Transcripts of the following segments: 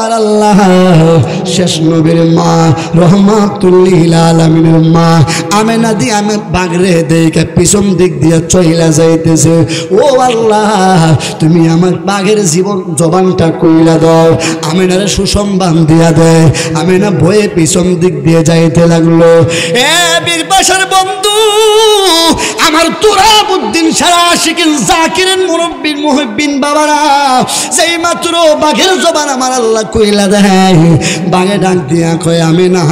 আমার আল্লাহ শেষ নবীর মা রহমাতুল লিল আলামিনের মা আমেনা দি আমি বাগরে দেখে পিছন দিক দিয়ে চইলা যাইতেছে। ও আল্লাহ তুমি আমার বাঘের জীবন জবানটা কইলা দাও, আমেনারে সুসংবাদ দিয়া দেয়। আমেনা ভয়ে পিছন দিক দিয়ে যাইতে লাগলো। এ বীরবাসার বন্ধু আমার তুরাবউদ্দিন সারা আশিকিন জাকিরিন মুরব্বিন মুহিব্বিন বাবারা, যেই মাত্র বাঘের জবান আমার আল্লাহ কইলা দেয়, বাঘে ডাক দিয়া কয় আমেনা,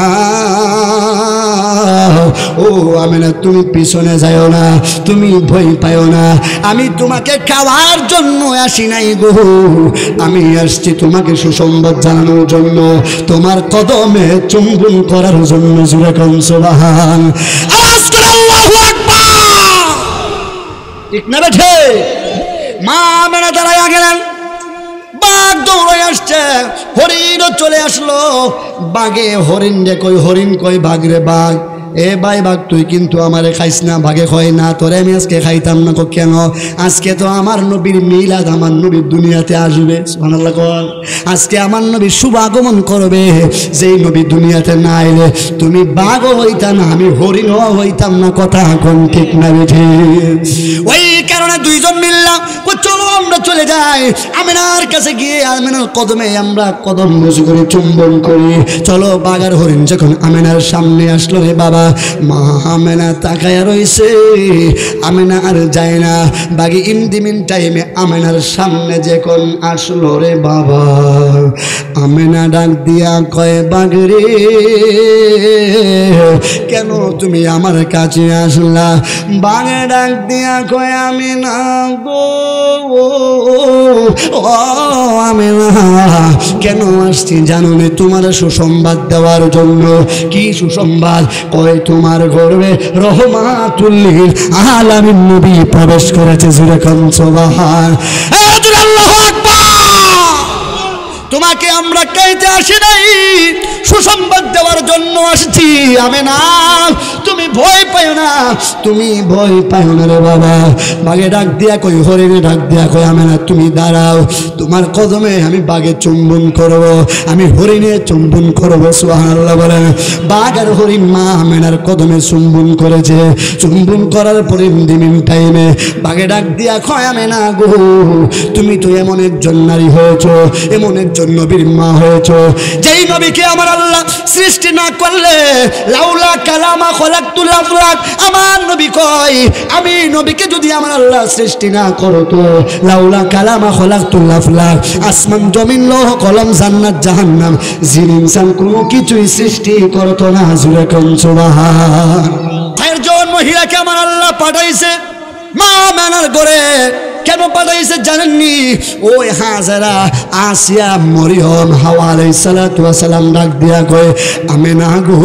ও আমেনা তুমি পিছনে যাও না, তুমি ভয় পাও না, আমি তোমাকে খাওয়ার জন্য আসি নাই গো, আমি আসছি তোমাকে সুসংবাদ জানানোর জন্য, তোমার কদমে চুম্বন করার জন্য। জোরে কোন সুবহান, আওয়াজ করে আল্লাহু আকবার। ঠিক না বেঠে? মা আমেনা দাঁড়ায়া গেলেন, বাঘ দৌড়ে আসছে, হরিণও চলে আসলো। বাঘে হরিণ রে কই, হরিণ কই বাঘ রে বাঘ, এ ভাই বাঘ তুই কিন্তু আমারে খাইস না। ভাগে কয় না তোরে আমি আজকে খাইতাম না। কেন? আজকে তো আমার নবীর মিলাদ, আমার নবীর দুনিয়াতে আসবে। সুবহানাল্লাহ কর। আজকে আমার নবী শুভ আগমন করবে, যেই নবী দুনিয়াতে না এলে তুমি বাঘও হইতাম না, আমি হরিণও হইতাম না। কথা কোন ঠিক না বেঠে? ওই কারণে দুইজন মিললাম, চলো আমরা চলে যাই আমেনার কাছে গিয়ে আমেনার কদমে আমরা কদম বসে করে চুম্বন করি। চলো বাঘ আর হরিণ যখন আমেনার সামনে আসলো রে বাবা, মা আমেনা তাকায়া রইছে, আমেনা আর যায় না। বাঘি ইন্দিমিন টাইমে আমেনার সামনে যখন আসলো রে বাবা, আমেনা ডাক দিয়া কয় বাঘ রে কেন তুমি আমার কাছে আসলা? বাঘে ডাক দিয়া কয় আমেনা গো, ও আমেনা কেন আসছি জানো না? তোমার সুসংবাদ দেওয়ার জন্য। কি সুসংবাদ? কয় তোমার গর্বে রহমাতুল লিল আলামিন নবী প্রবেশ করেছে। জোরে কোন সুবহান, আল্লাহু আকবার। তোমাকে আমরা কাইতে আসি নাই, সুসংবাদ দেওয়ার জন্য আসছি। আমেনা তুমি ভয় পাও না, তুমি ভয় পাও না রে বাবা। বাঘে ডাক দিয়া কই, হরিণে ডাক দিয়া কই আমেনা তুমি দাঁড়াও, তোমার কদমে আমি বাঘে চুম্বন করব, আমি হরিণে চুম্বন করব। সুবহানাল্লাহ বলেন। বাঘ আর হরিণ মা আমেনার কদমে চুম্বন করেছে। চুম্বন করার পরে দিমিন টাইমে বাঘে ডাক দিয়া কয় আমেনা গো, তুমি তো এমন একজন নারী হয়েছো, এমন একজন নবীর মা হয়েছো, যেই নবীকে আমার আল্লাহ সৃষ্টি না করলে লাউলা কালামা খলাকতুল আফলাক। আমার নবী কয় আমি নবীকে যদি আমার আল্লাহ সৃষ্টি না করতো, লাউলা কালামা খলাকতুল আফলাক, আসমান জমিন লৌহ কলম জান্নাত জাহান্নাম জিন ইনসান কোনো কিছুই সৃষ্টি করতো না। জোরে কোন সুবহান। একজন মহিলাকে আমার আল্লাহ পাঠাইছে মা আমেনার ঘরে। কেন পাঠাইছে জানেননি? ওই হাজেরা, আসিয়া, মরিয়ম, হাওয়া আলাইহিস সালাতু ওয়াস সালাম ডাক দিয়া কয় আমেনা গো,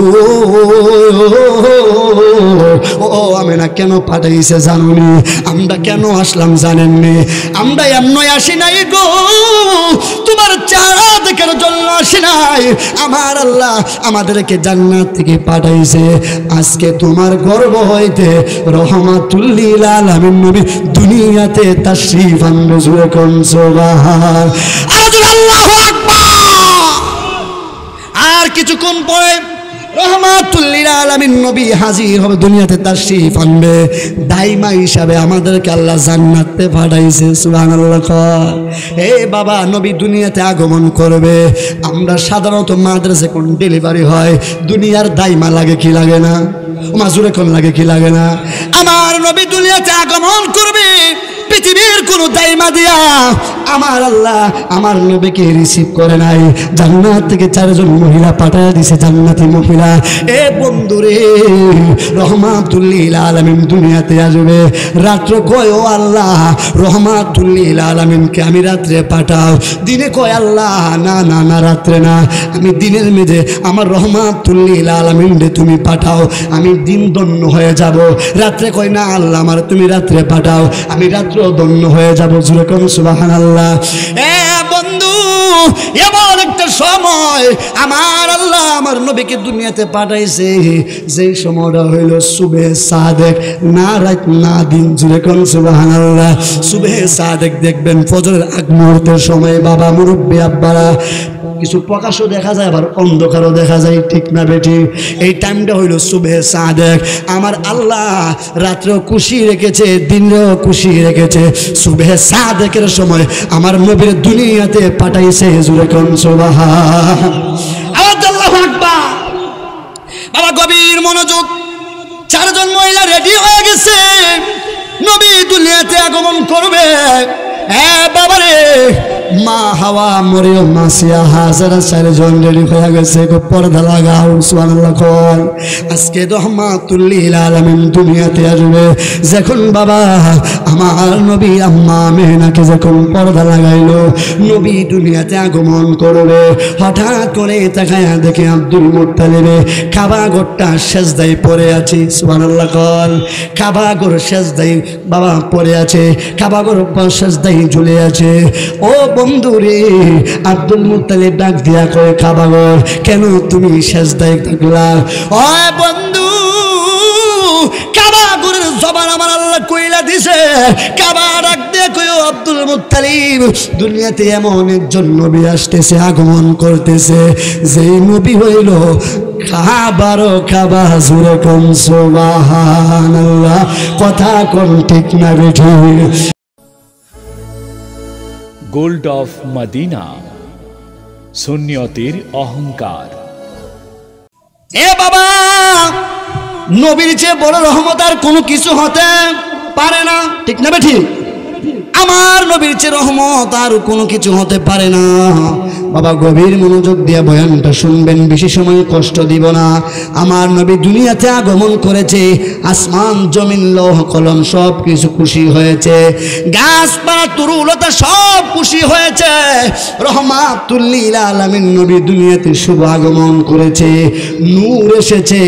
ও আমেনা কেন পাঠাইছে জানুনি? আমরা কেন আসলাম জানেননি? আমরা এমনই আসি নাই গো, তোমার চেহারা দেখার জন্য আসি নাই। আমার আল্লাহ আমাদেরকে জান্নাত থেকে পাঠাইছে আজকে তোমার গর্ব হইতে রহমাতুল লিল আলামিন নবী দুনিয়াতে তাশরীফ আনবে। জোরে কোন সুবহান, আল্লাহু আকবার। আর কিছুক্ষণ পরে রহমাতুল লিল আলামিন নবী হাজির হবে, দুনিয়াতে তাশরীফ আনবে। দাইমা হিসাবে আমাদেরকে আল্লাহ জান্নাতে পাঠাইছে। সুবহানাল্লাহ। এ বাবা, নবী দুনিয়াতে আগমন করবে। আমরা সাধারণত মাদ্রাসে কোন ডেলিভারি হয়, দুনিয়ার দাইমা লাগে কি লাগে না? মাজুরে কোন লাগে কি লাগে না? আমার নবী দুনিয়াতে আগমন করবে, পৃথিবীর কোন দাইমা দিয়া আমার আল্লাহ আমার নবীকে রিসিভ করে নাই। জান্নাত থেকে 4 জন মহিলা পাঠায় দিছে, জান্নাতি মহিলা। এ বন্ধুরে, রহমাতুল লিল আলামিন দুনিয়াতে আসবে। রাত্রে কয় ও আল্লাহ রহমাতুল লিল আলামিনকে আমি রাত্রে পাঠাও। দিনে কয় আল্লাহ না না না, রাত্রে না, আমি দিনের মেঝে আমার রহমাতুল লিল আলামিনকে তুমি পাঠাও, আমি দিন দন্য হয়ে যাব। রাত্রে কয় না আল্লাহ আমার তুমি রাত্রে পাঠাও, আমি রাত্র দন্য হয়ে যাব। জোরে কোন সুবহানাল্লাহ। এ বন্ধু, এমন একটা সময় আমার আল্লাহ আমার নবীকে দুনিয়াতে পাঠাইছে, যে সময়টা হইল সুবে সাদেক, না রাত না দিন, জুড়ে কোন সুবহানাল্লাহ। সুবে সাদেক দেখবেন ফজরের আগ মুহূর্তের সময় বাবা মুরব্বী আব্বারা কিছু প্রকাশও দেখা যায়, আবার অন্ধকারও দেখা যায়, ঠিক না বেটি? এই টাইমটা হইল সুবে সাদেক। আমার আল্লাহ রাত্রেও খুশি রেখেছে, দিনেও খুশি রেখেছে। সুবে সাদেকের সময় আমার নবীর দুনিয়াতে পাঠাইছে, জুড়ে কোন সুবহানাল্লাহ। আল্লাহু আকবার। বাবা গভীর মনোযোগ। 4 জন মহিলা রেডি হয়ে গেছে, নবী দুনিয়াতে আগমন করবে। হ্যাঁ বাবারে, মা হাওয়া, মরিয়ম, মাসিয়া, হাজারা 4 জন রেডি হয়ে গেছে। পর্দা লাগাও, সুবহানাল্লাহ। আজকে রহমাতুল লিল আলামিন দুনিয়াতে আসবে। যখন বাবা আমার নবী আম্মা আমিনাকে যখন পর্দা লাগাইলো, নবী দুনিয়াতে আগমন করবে, হঠাৎ করে তাকায়া দেখে আব্দুল মুত্তালিবে কাবা ঘরটা সেজদায় পড়ে আছে। সুবহানাল্লাহ। কাবা ঘর সেজদায় বাবা পড়ে আছে, কাবা ঘর সেজদায় ঝুলে আছে। ও বন্ধুরে, আব্দুল মুত্তালিব ডাক দিয়া কয়, কাবা ঘর কেন তুমি সেজদায় থাকলা? ও বন্ধু, কাবা ঘরের জবান আমার আল্লাহ কইলা দিছে। কাবা ডাক দিয়ে কয়, আব্দুল মুত্তালিব, দুনিয়াতে এমন একজন নবী আসতেছে, আগমন করতেছে, যেই নবী হইল কাবারও কাবা, জুড়ে কোন সুবহানাল্লাহ। কথা কোন ঠিক না বেঠি? গোল্ড অফ মদিনা, সুন্নিয়তের অহংকার। এ বাবা, নবীর চেয়ে বড় রহমত আর কোনো কিছু হতে পারে না, ঠিক না বেঠি? আমার নবীর চেয়ে রহমত আর কোনো কিছু হতে পারে না। বাবা গভীর মনোযোগ দিয়ে বয়ানটা শুনবেন, বেশি সময় কষ্ট দিব না। আমার নবী দুনিয়াতে আগমন করেছে, আসমান জমিন লৌহ কলম সব কিছু খুশি হয়েছে, গাছপালা তরুলতা সব খুশি হয়েছে। রহমাতুল লিল আলামিন নবী দুনিয়াতে শুভ আগমন করেছে, নূর এসেছে।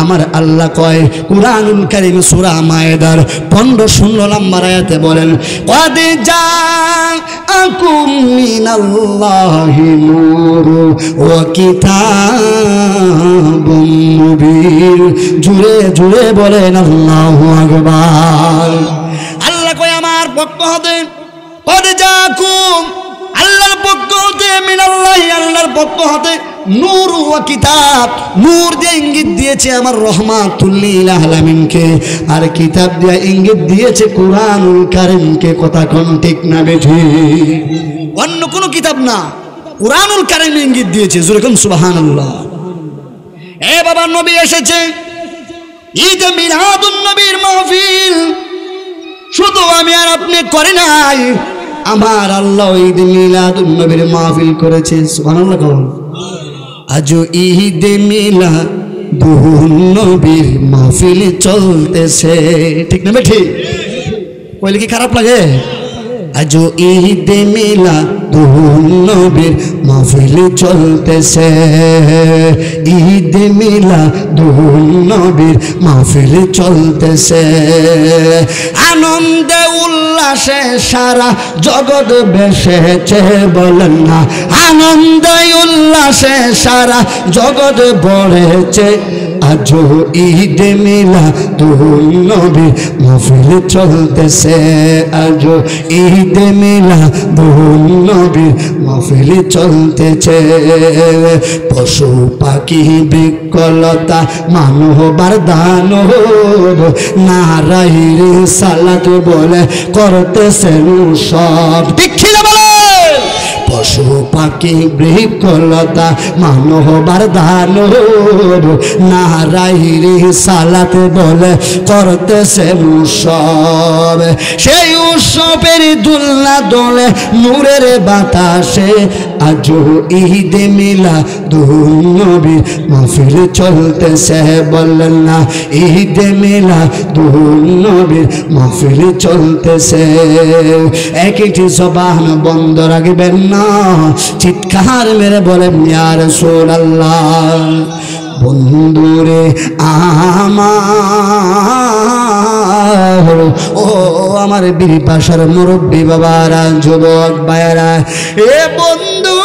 আমার আল্লাহ কয় কুরআনুল কারীম সূরা মায়েদার 15 নম্বর আয়াতে বলেন, قد جاءكم من الله نور وكتاب مبين। জুড়ে জুড়ে বলেন আল্লাহু আকবার। আল্লাহ কয় আমার পক্ষ হতে, قد جاءكم, আল্লাহর পক্ষ হতে, মিনাল্লাহি, আল্লাহর পক্ষ হতে, নূর ওয়া কিতাব, নূর দিয়ে ইঙ্গিত দিয়েছে আমার রহমাতুল লিল আলামিনকে, আর কিতাব দিয়ে ইঙ্গিত দিয়েছে কুরআনুল কারীমকে। কথা কোন ঠিক না বেঠি? অন্য কোনো কিতাব না, কুরআনুল কারীম ইঙ্গিত দিয়েছে, জোরে কোন সুবহানাল্লাহ। এ বাবা, নবী এসেছে, ঈদ মিলাদুন নবীর মাহফিল শুধু আমি আর আপনি করি নাই, আমার আল্লাহ ঈদ মিলাদুন নবীর মাহফিল করেছে। সুবহানাল্লাহ। আজও ঈদ মিলাদুন নবীর মাহফিল চলতেছে, ঠিক না বেঠি? কইলে কি খারাপ লাগে? আজও ঈদ মিলাদুন নবীর মাহফিল চলতেছে, ঈদ মিলাদুন নবীর মাহফিল চলতেছে। আনন্দে উল্লাসে সারা জগৎ বেসেছে, বলেন না, আনন্দে উল্লাসে সারা জগৎ ভরেছে। আজও ঈদ মিলাদুন নবীর মাহফিল চলতেছে, আজও ঈদ মিলাদুন নবীর মাহফিল চলতেছে। পশু পাখি বৃক্ষলতা মানবার দানব, নারায়ে রিসালাত বলে করতেছেন সব, ঠিক না বলে? পশু পাখি বৃক্ষলতা মানবার দানব, নারায়ে রিসালাত বলে করতেছেন উৎসব। সেই উৎসবের দুলনা দোলে নূরের বাতাসে, আজও ঈদ মিলাদুন নবীর মাহফিল চলতেছে, বললেন না, ঈদ মিলাদুন নবীর মাহফিল চলতেছে। একটি জবান বন্ধ রাখবেন না, চিৎকার মেরে বলেন ইয়া রাসূলুল্লাহ। বন্ধুরে আমার, ও আমার বীর পাশার মুরব্বী বাবারা, যুবক ভাইয়েরা, এ বন্ধু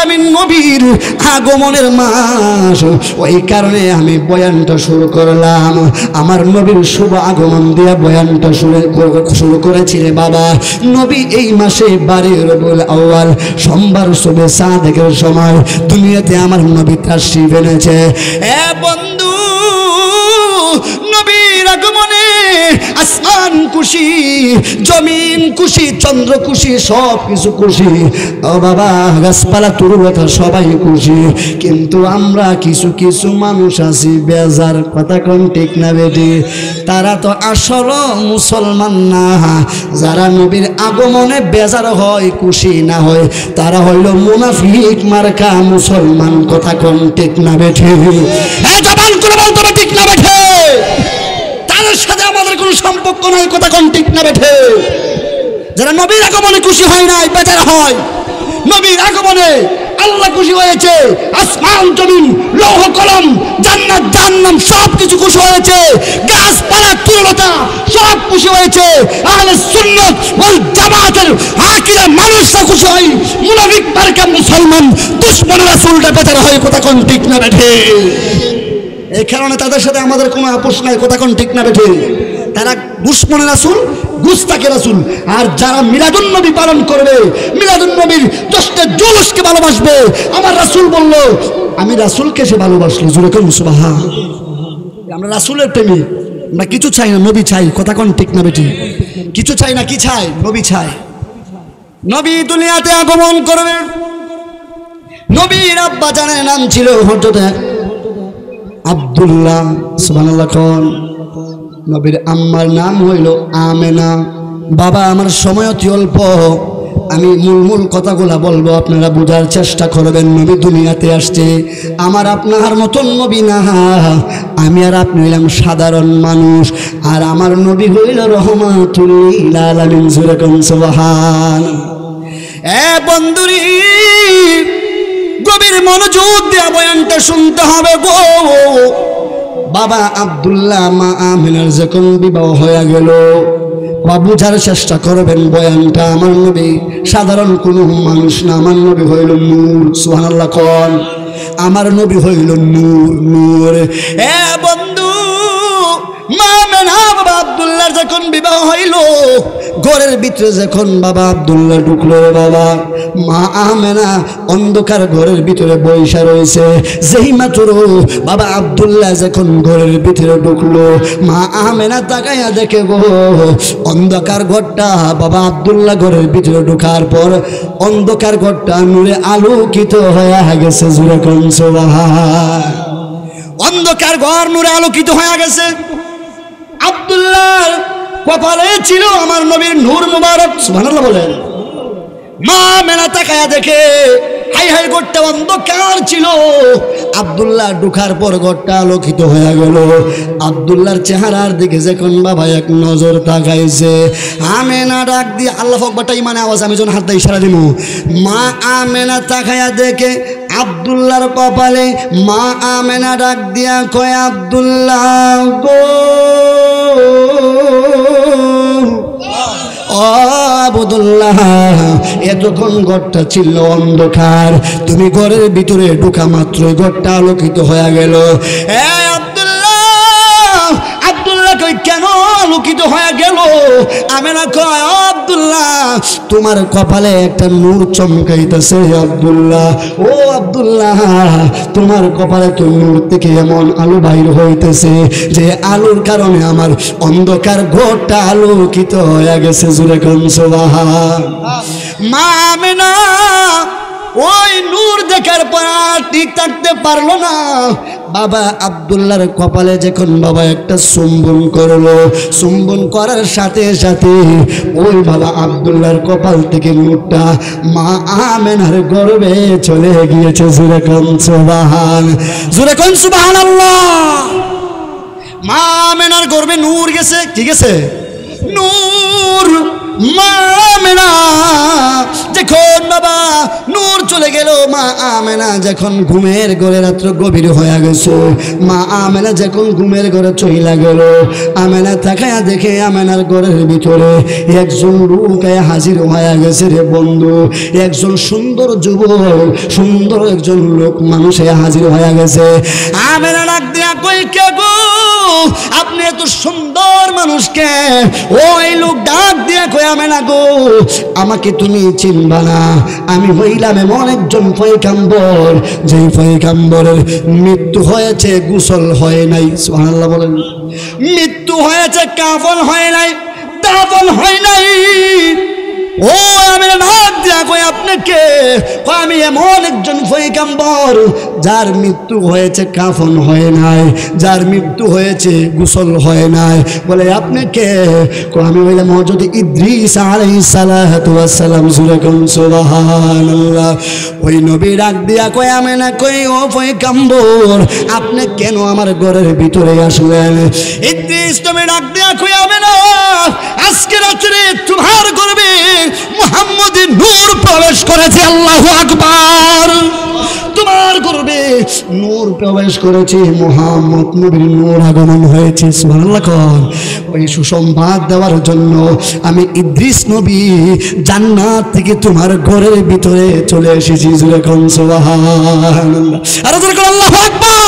আলামিন নবীর আগমনের মাস, ওই কারণে আমি বয়ানটা শুরু করলাম। আমার নবীর শুভ আগমন দিয়ে বয়ানটা শুরু করেছি রে বাবা। নবী এই মাসে 12 রবিউল আউয়াল সোমবার শুভে সাদেকের সময় দুনিয়াতে আমার নবী তাশরীফ এনেছে। এ বন্ধু, নবীর আগমনে আসমান খুশি, জমিন খুশি, চন্দ্র খুশি, সব কিছু খুশি। ও বাবা, গাছপালা তরুলতা সবাই খুশি, কিন্তু আমরা কিছু কিছু মানুষ আছি বেজার। কথা কোন ঠিক না বেটি? তারা তো আসল মুসলমান না। যারা নবীর আগমনে বেজার হয়, খুশি না হয়, তারা হইল মুনাফিক মার্কা মুসলমান। কথা কোন ঠিক না বেটি? এই জবান করে বলতে হবে ঠিক না বেঠে? তাদের সাথে আমাদের কোনো সম্পর্ক নাই। কথা কোন ঠিক না বেঠে? যারা নবীর আগমনে খুশি হয় নাই, বেজার হয়। নবীর আগমনে আল্লাহ খুশি হয়েছে, আসমান জমিন লৌহ কলম জান্নাত জাহান্নাম সব কিছু খুশি হয়েছে, গাছপালা তরুলতা সব খুশি হয়েছে। আহলে সুন্নাত ওয়াল জামাতের আকীদার মানুষরা খুশি হয়, মুনাফিক মার্কা মুসলমান দুশমন রাসূলটা বেজার হয়। কথা কোন ঠিক না বেঠে? এই কারণে তাদের সাথে আমাদের কোনো আপোষ নাই। কথা কোন ঠিক না বেঠে? তারা দুশমনে রাসূল, গুস্তাখে রাসূল। আর যারা মিলাদুন নবী পালন করবে, মিলাদুন নবীর 10টা জুলুসকে ভালোবাসবে, আমার রাসূল বলল আমি রাসূলকে সে ভালোবাসলো। জোরে কোন সুবহান। আমরা রাসূলের প্রেমী, আমরা কিছু চাই না, নবী চাই। কথা কোন ঠিক না বেটি? কিছু চাই না, কি চাই? নবী চাই। নবী দুনিয়াতে আগমন করবে। নবীর আব্বা জানের নাম ছিল হযরত আব্দুল্লাহ। সুবহানাল্লাহ। কোন নবীর আম্মার নাম হইল আমেনা। বাবা, আমার সময় অতি অল্প, আমি মূল কথাগুলা বলবো, আপনারা বোঝার চেষ্টা করবেন। নবী দুনিয়াতে আসছে, আমার আপনার মতন নবী না। আমি আর আপনি হইলাম সাধারণ মানুষ, আর আমার নবী হইল রহমাতুল লিল আলামিন। জোরে কোন সুবহান। এ বন্ধুরি, গভীর মনোযোগ দিয়ে বয়ানটা শুনতে হবে গো। বাবা আব্দুল্লাহ মা আমিনার যখন বিবাহ হয়ে গেল, বা বুঝার চেষ্টা করবেন বয়ানটা। আমার নবী সাধারণ কোনো মানুষ না, আমার নবী হইল নূর। সুবহানাল্লাহ। কোন আমার নবী হইল নূর। নূর। এ বন্ধু, মা আমিনা বাবা আব্দুল্লাহর যখন বিবাহ হইল, ঘরের ভিতরে যখন বাবা আব্দুল্লাহ ঢুকলো, বাবা মা আমেনা অন্ধকার ঘরের ভিতরে বৈশা রয়েছে। যেই মাত্র বাবা আব্দুল্লাহ যখন ঘরের ভিতরে ঢুকলো, মা আমেনা তাকাইয়া দেখে গো অন্ধকার ঘরটা। বাবা আব্দুল্লাহ ঘরের ভিতরে ঢোকার পর অন্ধকার ঘরটা নূরে আলোকিত হয়ে গেছে। জোরে কোন সুবহান। অন্ধকার ঘর নূরে আলোকিত হয়ে গেছে। আব্দুল্লাহর কপালে ছিল আমার নবীর নূর মুবারক। সুবহানাল্লাহ বলেন। মা মেনা তাকায়া দেখে হাই হাই ঘরটা অন্ধকার ছিল। আব্দুল্লাহ ঢুকার পর ঘরটা আলোকিত হয়ে গেল। আব্দুল্লাহর চেহারার দিকে যখন বাবা এক নজর তাকাইছে, আমেনা ডাক দিয়ে আল্লাহু আকবার মানে আওয়াজ, আমি যখন হাত দিয়ে ইশারা দিব, মা আমেনা তাকায়া দেখে আব্দুল্লাহর কপালে। মা আমেনা ডাক দিয়া কয়, আব্দুল্লাহ গো, আব্দুল্লাহ, এতক্ষণ ঘরটা ছিল অন্ধকার, তুমি ঘরের ভিতরে ঢোকা মাত্রই ঘরটা আলোকিত হয়ে গেল। আব্দুল্লাহ কই কেন আলোকিত হয়ে গেল? আমেনা কয়, আব্দুল্লাহ তোমার কপালে একটা নূর চমকাইতেছে। আব্দুল্লাহ, ও আব্দুল্লাহ, তোমার কপালে তো নূর থেকে এমন আলো বাইর হইতেছে যে আলোর কারণে আমার অন্ধকার ঘরটা আলোকিত হয়ে গেছে। জোরে কোন সুবহান। মা আমেনা ওই নূর দেখার পর ঠিক থাকতে পারলো না। বাবা আব্দুল্লাহর কপালে যখন বাবা একটা চুম্বন করলো, চুম্বন করার সাথে সাথে ওই বাবা আব্দুল্লাহর কপাল থেকে নূরটা মা আমেনার গর্ভে চলে গিয়েছে। জোরে কোন সুবহান। জোরে কোন সুবহানাল্লাহ। মা আমেনার গর্ভে নূর গেছে। কি গেছে? নূর। মা আমেনা যখন বাবা নূর চলে গেল, গেল মা আমেনা যখন ঘুমের ঘরে রাত্র গভীর হয়ে গেছে, মা আমেনা যখন ঘুমের ঘরে চইলা গেল, আমেনা তাকায়া দেখে আমেনার ঘরের ভিতরে একজন লোক হাজির হয়ে গেছে রে বন্ধু। একজন সুন্দর যুবক, সুন্দর একজন লোক মানুষ হাজির হয়ে গেছে। আমেনা ডাক দিয়া কই, কে গো আপনি এত সুন্দর মানুষকে? ওই লোক ডাক দিয়া কই, আমেনা গো আমাকে তুমি চিনবা না, আমি হইলাম এমন একজন পয়গম্বর যে পয়গম্বরের মৃত্যু হয়েছে, গোসল হয় নাই। সুবহানাল্লাহ বলেন। মৃত্যু হয়েছে, কাফন হয় নাই, দাফন হয় নাই। ও আমি ডাক দিয়া কই, আপনি কে? আমি এমন একজন পয়গম্বর যার মৃত্যু হয়েছে, কাফন হয় নাই, যার মৃত্যু হয়েছে, গোসল হয় নাই। বলে আপনি কে? আমি হইলাম হযরত ইদ্রিস আলাইহিস সালাতু ওয়াস সালাম। সুবহানাল্লাহ। ওই নবী ডাক দিয়া কই, আমি না কই ও পয়গম্বর আপনি কেন আমার ঘরের ভিতরে আসলেন? ইদ্রিস তুমি ডাক দিয়া কই, আমি না আজকে রাত্রে তোমার গর্বে মুহাম্মদের নূর প্রবেশ করেছে। আল্লাহু আকবার। তোমার গর্বে নূর প্রবেশ করেছে, মুহাম্মদ নবীর নূর আগমন হয়েছে। সুবহানাল্লাহ। ওই সুসংবাদ দেওয়ার জন্য আমি ইদ্রিস নবী জান্নাত থেকে তোমার ঘরের ভিতরে চলে এসেছি। যেরকম সুবহানাল্লাহ। আর যেরকম আল্লাহু আকবার।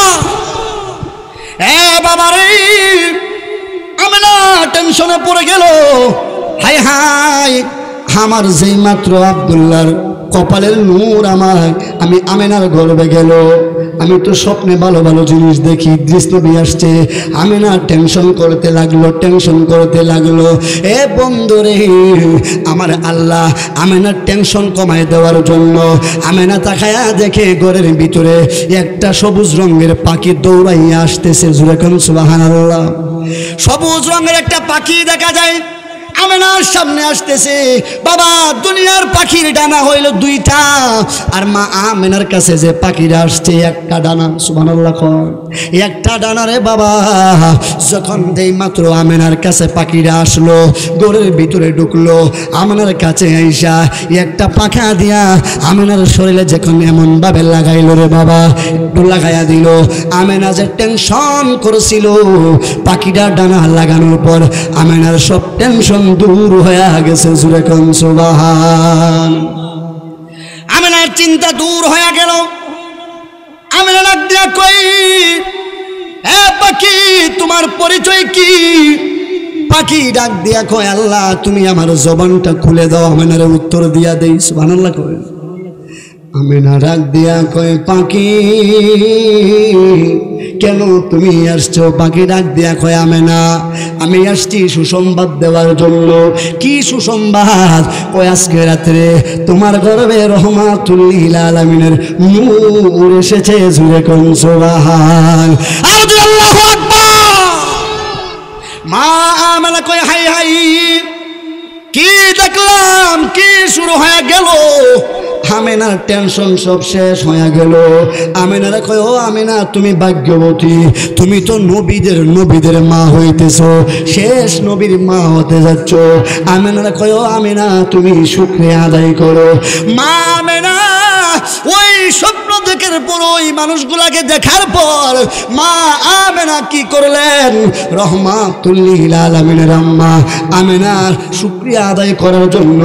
এ বাবা রে, আমি না টেনশনে পড়ে গেল। হায় হায়, আমার যেই মাত্র আব্দুল্লাহর কপালের নূর আমি আমেনার গর্বে গেল। আমি তো স্বপ্নে ভালো ভালো জিনিস দেখি, ইদ্রিস নবী আসছে। আমেনা টেনশন করতে লাগলো, টেনশন করতে লাগলো। এ বন্ধুরে, আমার আল্লাহ আমেনার টেনশন কমায় দেওয়ার জন্য আমেনা তাকায়া দেখে ঘরের ভিতরে একটা সবুজ রঙের পাখি দৌড়াইয়া আসতেছে। যেরকম সুবহানাল্লাহ। সবুজ রঙের একটা পাখি দেখা যায়, আমেনার সামনে আসতেছে। বাবা, দুনিয়ার পাখির ডানা হইল দুইটা, আর মা আমেনার কাছে যে পাখিরা আসছে একটা ডানা। সুবহানাল্লাহ। একটা ডানা রে বাবা। যখন দেই মাত্র আমেনার কাছে পাখিরা আসলো, ঘরের ভিতরে ঢুকলো, আমেনার কাছে আইসা একটা পাখা দিয়া আমেনার শরীরে যখন এমন ভাবে লাগাইলো রে বাবা, একটু লাগাইয়া দিল। আমেনা যে টেনশন করেছিল, পাখিটা ডানা লাগানোর পর আমেনার সব টেনশন দূর হয়ে গেছে। যেরকম সুবহান। আমেনার চিন্তা দূর হয়ে গেল। আমেনা ডাক দিয়া কই, এ পাখি তোমার পরিচয় কি? পাখি ডাক দিয়া কয়, আল্লাহ তুমি আমার জবানটা খুলে দাও, আমেনার উত্তর দিয়া দেই। সুবহানাল্লাহ। কয় আমেনা ডাক দিয়া কয়, পাখি কেন তুমি আসছো? পাখি ডাক দিয়া কয়, আমেনা আমি আসছি সুসংবাদ দেওয়ার জন্য। কি সুসংবাদ? কয় আজকে রাত্রে তোমার গর্বে রহমাতুল লিল আলামিনের নূর এসেছে। যেরকম সুবহান। আর আল্লাহু আকবার। মা আমেনা কয়, হাই হাই, কি দেখলাম? কি শুরু হয়ে গেল? আমেনার টেনশন সব শেষ হয়ে গেল। আমেনারা কয়, ও আমেনা তুমি ভাগ্যবতী, তুমি তো নবীদের মা হইতেছ, শেষ নবীর মা হতে যাচ্ছ। আমেনারা কয়, ও আমেনা তুমি শুকরিয়া আদায় করো। মা আমেনা ওই স্বপ্ন দেখার পর, ওই মানুষগুলাকে দেখার পর মা আমেনা কি করলেন? রহমাতুল লিল আলামিনের আম্মা আমেনার শুকরিয়া আদায় করার জন্য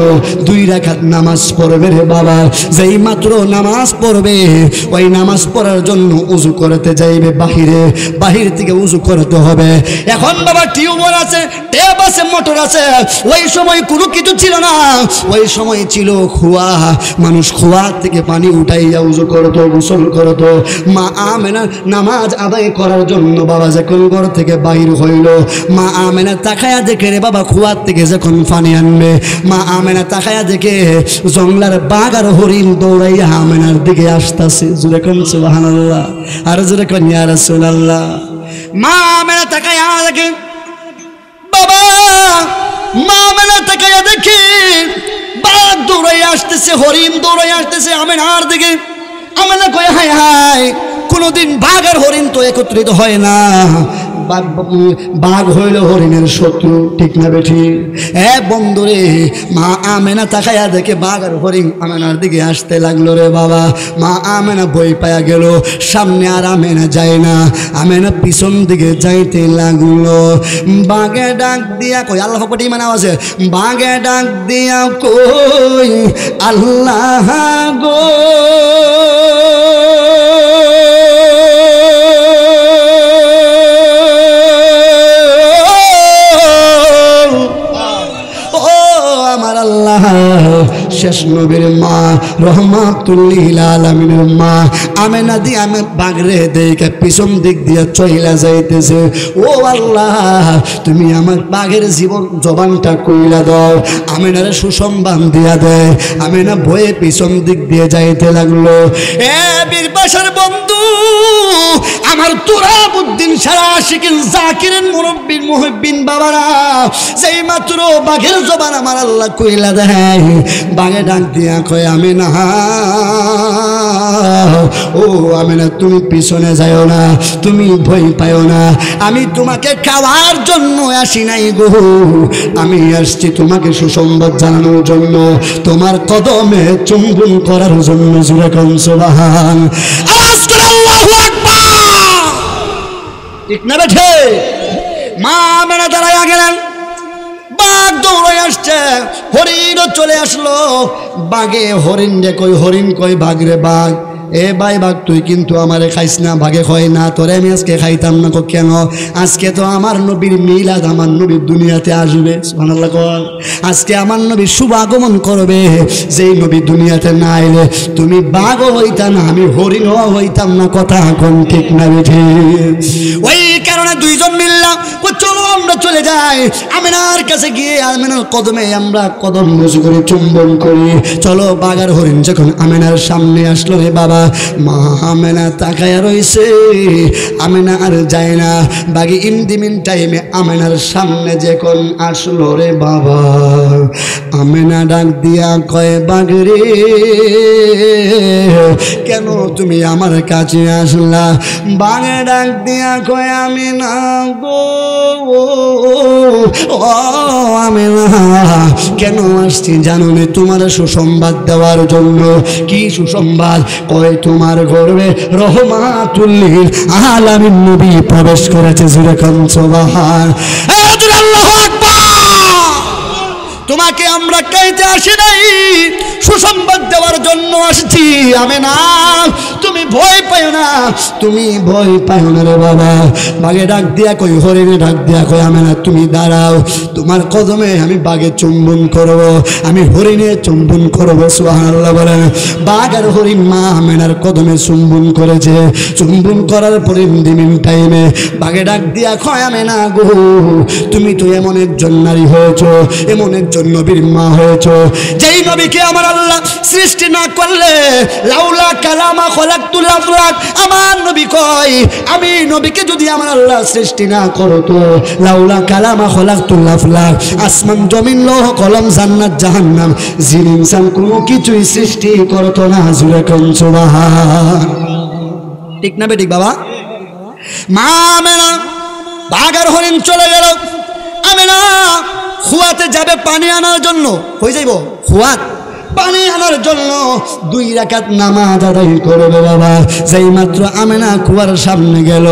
2 রাকাত নামাজ পড়বে রে বাবা। যেই মাত্র নামাজ পড়বে, ওই নামাজ পড়ার জন্য উযু করতে যাইবে বাহির থেকে উযু করতে হবে। এখন বাবা টিউবওয়েল আছে, ট্যাপ আছে, মোটর আছে। ওই সময় কোনো কিছু ছিল না, ওই সময় ছিল কুয়া। মানুষ কুয়া থেকে পানি উঠাইয়া উযু করতো, গোসল করতো। মা আমেনা নামাজ আদায় করার জন্য বাবা যখন ঘর থেকে বাইর হইল, মা আমেনা তাকায়া দেখে রে বাবা কুয়ার থেকে যখন পানি আনবে, মা আমেনা তাকায়া দেখে জঙ্গলার বাঘ আর হরিণ দৌড়াইয়া আমেনার দিকে আসতেছে। যেরকম সুবহানাল্লাহ। আর যেরকম ইয়া রাসূলুল্লাহ। মা আমেনা তাকায়া দেখে বাবা, মা আমেনা তাকায়া দেখে বাঘ দৌড়াইয়া আসতেছে, হরিণ দৌড়াইয়া আসতেছে আমেনার দিকে। আমেনা কয়, হায় হায়, কোনোদিন বাঘ আর হরিণ তো একত্রিত হয় না। বাঘ হইল হরিণের শত্রু, ঠিক না বেঠি? বন্ধুরে, মা আমেনা তাকায়া দেখে বাঘ আর হরিণ আমেনার দিকে আসতে লাগলো রে বাবা। মা আমেনা বই পায়া গেল, সামনে আর আমেনা যায় না, আমেনা পিছন দিকে যাইতে লাগলো। বাঘে ডাক দিয়া কই, আল্লাহ পটি মানে আছে, বাঘে ডাক দিয়া কই আল্লাহ গো, আমার আল্লাহ। শেষ নবীর মা রহমাতুল লিল আলামিনের মা আমেনা দি আমি বাগরে দেখে পিছন দিক দিয়ে চইলা যাইতেছে। ও আল্লাহ, তুমি আমার বাঘের জীবন জবানটা কইলা দাও, আমেনারে সুসংবাদ দিয়া দেয়। আমেনা বয়ে পিছন দিক দিয়ে যাইতে লাগলো। বীরবাসার বন্ধু আমার তুরাবউদ্দিন সারা আশিকিন জাকিরিন মুরব্বিন মুহিব্বিন বাবারা, সেই মাত্র বাঘের জবান আমার আল্লাহ কইলা দেয়। বাঘে ডাক দিয়া কয় আমেনা, ও আমেনা তুমি পিছনে যাও না, তুমি ভয় পাও না, আমি তোমাকে খাওয়ার জন্য আসি নাই গো, আমি আসছি তোমাকে সুসংবাদ জানানোর জন্য, তোমার কদমে চুম্বন করার জন্য। জোরে কোন সুবহান, আওয়াজ করে আল্লাহু আকবার, ঠিক না বেঠে? মা আমেনা দাঁড়ায়া গেলেন, বাঘ দৌড়ে আসছে, হরিণও চলে আসলো। বাঘে হরিণ রে কই, হরিণ কই বাঘ রে বাঘ, এ ভাই বাঘ তুই কিন্তু আমারে খাইস না। ভাগে কয় না, তোরে আমি আজকে খাইতাম না। কেন? আজকে তো আমার নবীর মিলাদ, আমার নবীর দুনিয়াতে আসবে। সুবহানাল্লাহ কল, আজকে আমার নবী শুভ আগমন করবে। যেই নবী দুনিয়াতে না এলে তুমি বাঘও হইতা না, আমি হরিণও হইতাম না। কথা এখন ঠিক না বেঠি? ওই কারণে দুইজন মিললাম, চলো আমরা চলে যাই আমেনার কাছে গিয়ে আমেনার কদমে আমরা কদম নজু করে চুম্বন করি। চলো। বাঘ আর হরিণ যখন আমেনার সামনে আসলো রে বাবা, মা আমেনা তাকায়া রইছে, আমেনা আর যায় না। বাঘে ইনদিমিন টাইমে আমেনার সামনে যখন আসলো রে বাবা, আমেনা ডাক দিয়া কয় বাঘ রে, কেন তুমি আমার কাছে আসলা? বাঘে ডাক দিয়া কয় আমেনা গো, ও আমেনা, কেন আসছি জানো না? তোমার সুসংবাদ দেওয়ার জন্য। কি সুসংবাদ? কয় তোমার গর্ভে রহমাতুল লিল আলামিন নবী প্রবেশ করেছে। জোরে কোন সুবহান, আল্লাহু আকবার। তোমাকে আমরা কাইতে আসি নাই, সুসংবাদ দেওয়ার জন্য আসছি। আমেনা তুমি ভয় পাও না, তুমি ভয় পাও না রে বাবা। বাঘে ডাক দিয়া কই, হরিণে ডাক দিয়া কই আমেনা তুমি দাঁড়াও, তোমার কদমে আমি বাঘে চুম্বন করব, আমি হরিণে চুম্বন করব। সুবহানাল্লাহ বলেন। বাঘ আর হরিণ মা আমেনার কদমে চুম্বন করেছে। চুম্বন করার পরে দিমিন টাইমে বাঘে ডাক দিয়া কয় আমেনা গো, তুমি তো এমন একজন নারী হয়েছ, এমন একজন নবীর মা হয়েছ, যেই নবীকে আমার আল্লাহ সৃষ্টি না করলে লাউলা কালামা খলাকতুল আফলাক, আমার নবী কয় আমি নবীকে যদি আমার আল্লাহ সৃষ্টি না করতো, লাউলা কালামা খলাকতুল আফলাক, আসমান জমিন লৌহ কলম জান্নাত জাহান্নাম জিন ইনসান কোনো কিছুই সৃষ্টি করতো না। জোরে কোন সুবহান, ঠিক না বেঠিক বাবা? মা আমেনা বাঘ আর হরিণ চলে গেল। আমেনা খুয়াতে যাবে পানি আনার জন্য। হয়ে যাইব খুয়াত পানি আনার জন্য 2 রাকাত নামাজ আদায় করবে বাবা। যেই মাত্র আমেনা কুয়ার সামনে গেল,